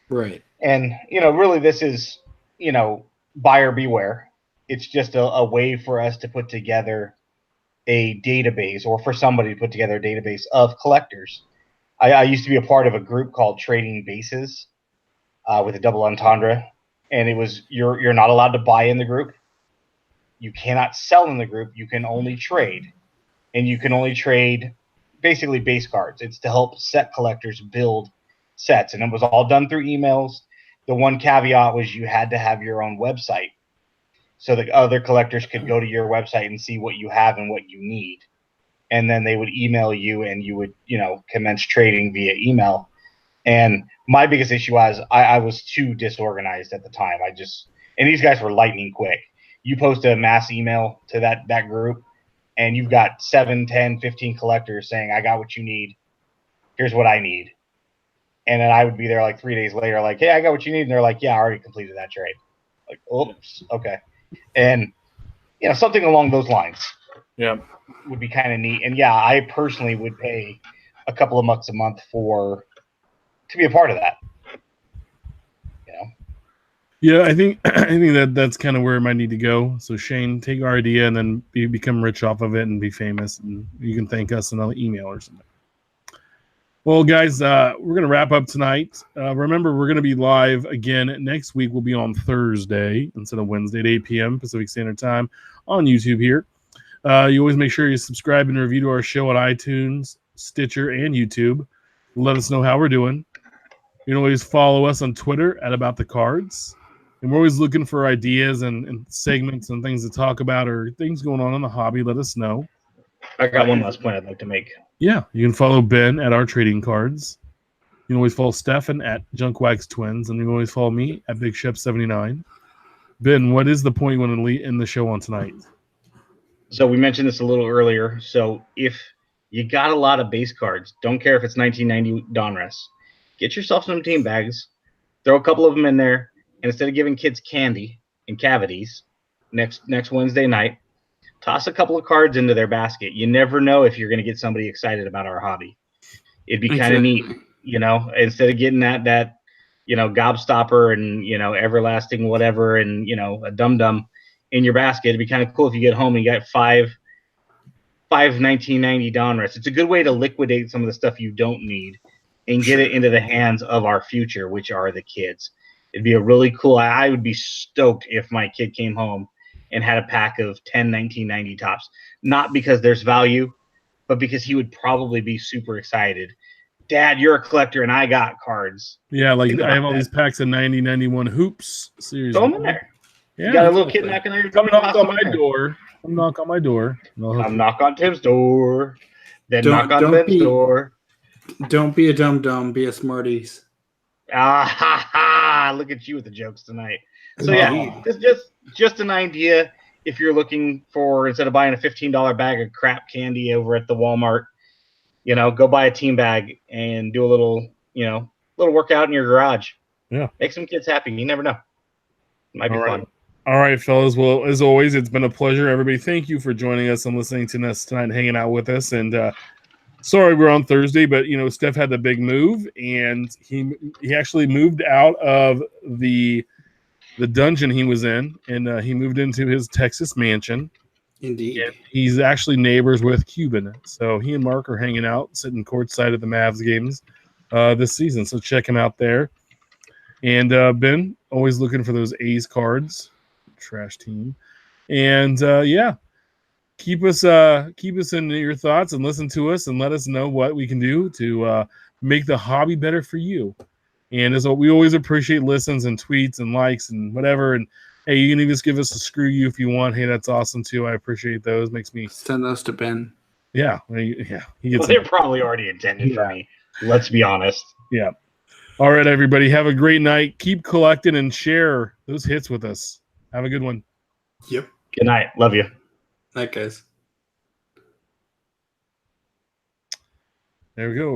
Right. And, really this is, buyer beware. It's just a way for us to put together a database, or for somebody to put together a database of collectors. I used to be a part of a group called Trading Bases with a double entendre. And it was, you're not allowed to buy in the group. You cannot sell in the group. You can only trade. And you can only trade basically base cards. It's to help set collectors build sets. And it was all done through emails. The one caveat was you had to have your own website so that other collectors could go to your website and see what you have and what you need. And then they would email you and you would, commence trading via email. And my biggest issue was I was too disorganized at the time. And these guys were lightning quick. You post a mass email to that group, and you've got 7, 10, 15 collectors saying, I got what you need. Here's what I need. And then I would be there like 3 days later, like, hey, I got what you need. And they're like, yeah, I already completed that trade. Like, oops, okay. And, something along those lines. Yeah. Would be kind of neat. And yeah, I personally would pay a couple of bucks a month to be a part of that. Yeah, I think that's kind of where it might need to go. So Shane, take our idea and then become rich off of it and be famous, and you can thank us in an email or something. Well, guys, we're going to wrap up tonight. Remember, we're going to be live again next week. We'll be on Thursday instead of Wednesday at 8 p.m. Pacific Standard Time on YouTube here. You always make sure you subscribe and review to our show on iTunes, Stitcher, and YouTube. Let us know how we're doing. You can always follow us on Twitter at About the Cards. And we're always looking for ideas and segments and things to talk about or things going on in the hobby. Let us know. I got one last point I'd like to make. Yeah, you can follow Ben at Our Trading Cards. You can always follow Stefan at Junkwax Twins, and you can always follow me at Big Chef 79. Ben, what is the point you want to end the show on tonight? So we mentioned this a little earlier. So if you got a lot of base cards, don't care if it's 1990 Donruss, get yourself some team bags, throw a couple of them in there, and instead of giving kids candy and cavities next Wednesday night, toss a couple of cards into their basket. You never know if you're going to get somebody excited about our hobby. It'd be kind of neat, instead of getting that gobstopper and, everlasting whatever and, a dum-dum in your basket. It'd be kind of cool if you get home and you got five 1990 Donruss. It's a good way to liquidate some of the stuff you don't need and get it into the hands of our future, which are the kids. It'd be a really cool. I would be stoked if my kid came home and had a pack of 10 1990 tops, not because there's value, but because he would probably be super excited. Dad, you're a collector and I got cards. Yeah, like I have all these packs of 90-91 hoops. Seriously. Throw them in there. Yeah, you got a little kid knocking on your door. Come knock on my door. Come knock on my door. Come knock on Tim's door. Then knock on Ben's door. Don't be a dum-dum. Be a smarties. Look at you with the jokes tonight. So yeah, just an idea. If you're looking for, instead of buying a $15 bag of crap candy over at the Walmart, go buy a team bag and do a little workout in your garage. Yeah, make some kids happy. You never know. It might be fun. All right, fellas. Well, as always, it's been a pleasure. Everybody, thank you for joining us and listening to us tonight and hanging out with us. And sorry we're on Thursday, but Steph had the big move, and he actually moved out of the dungeon he was in, and he moved into his Texas mansion. Indeed. And he's actually neighbors with Cuban. So he and Mark are hanging out, sitting courtside at the Mavs games this season. So check him out there. And Ben, always looking for those A's cards. Trash team. And keep us in your thoughts and listen to us and let us know what we can do to make the hobby better for you. And as we always appreciate listens and tweets and likes and whatever. And hey, you can even just give us a screw you if you want. Hey, that's awesome too. I appreciate those. Makes me send those to Ben. Yeah, they're probably already intended for me. Let's be honest. Yeah. All right, everybody. Have a great night. Keep collecting and share those hits with us. Have a good one. Yep. Good night. Love you. Night, guys. There we go.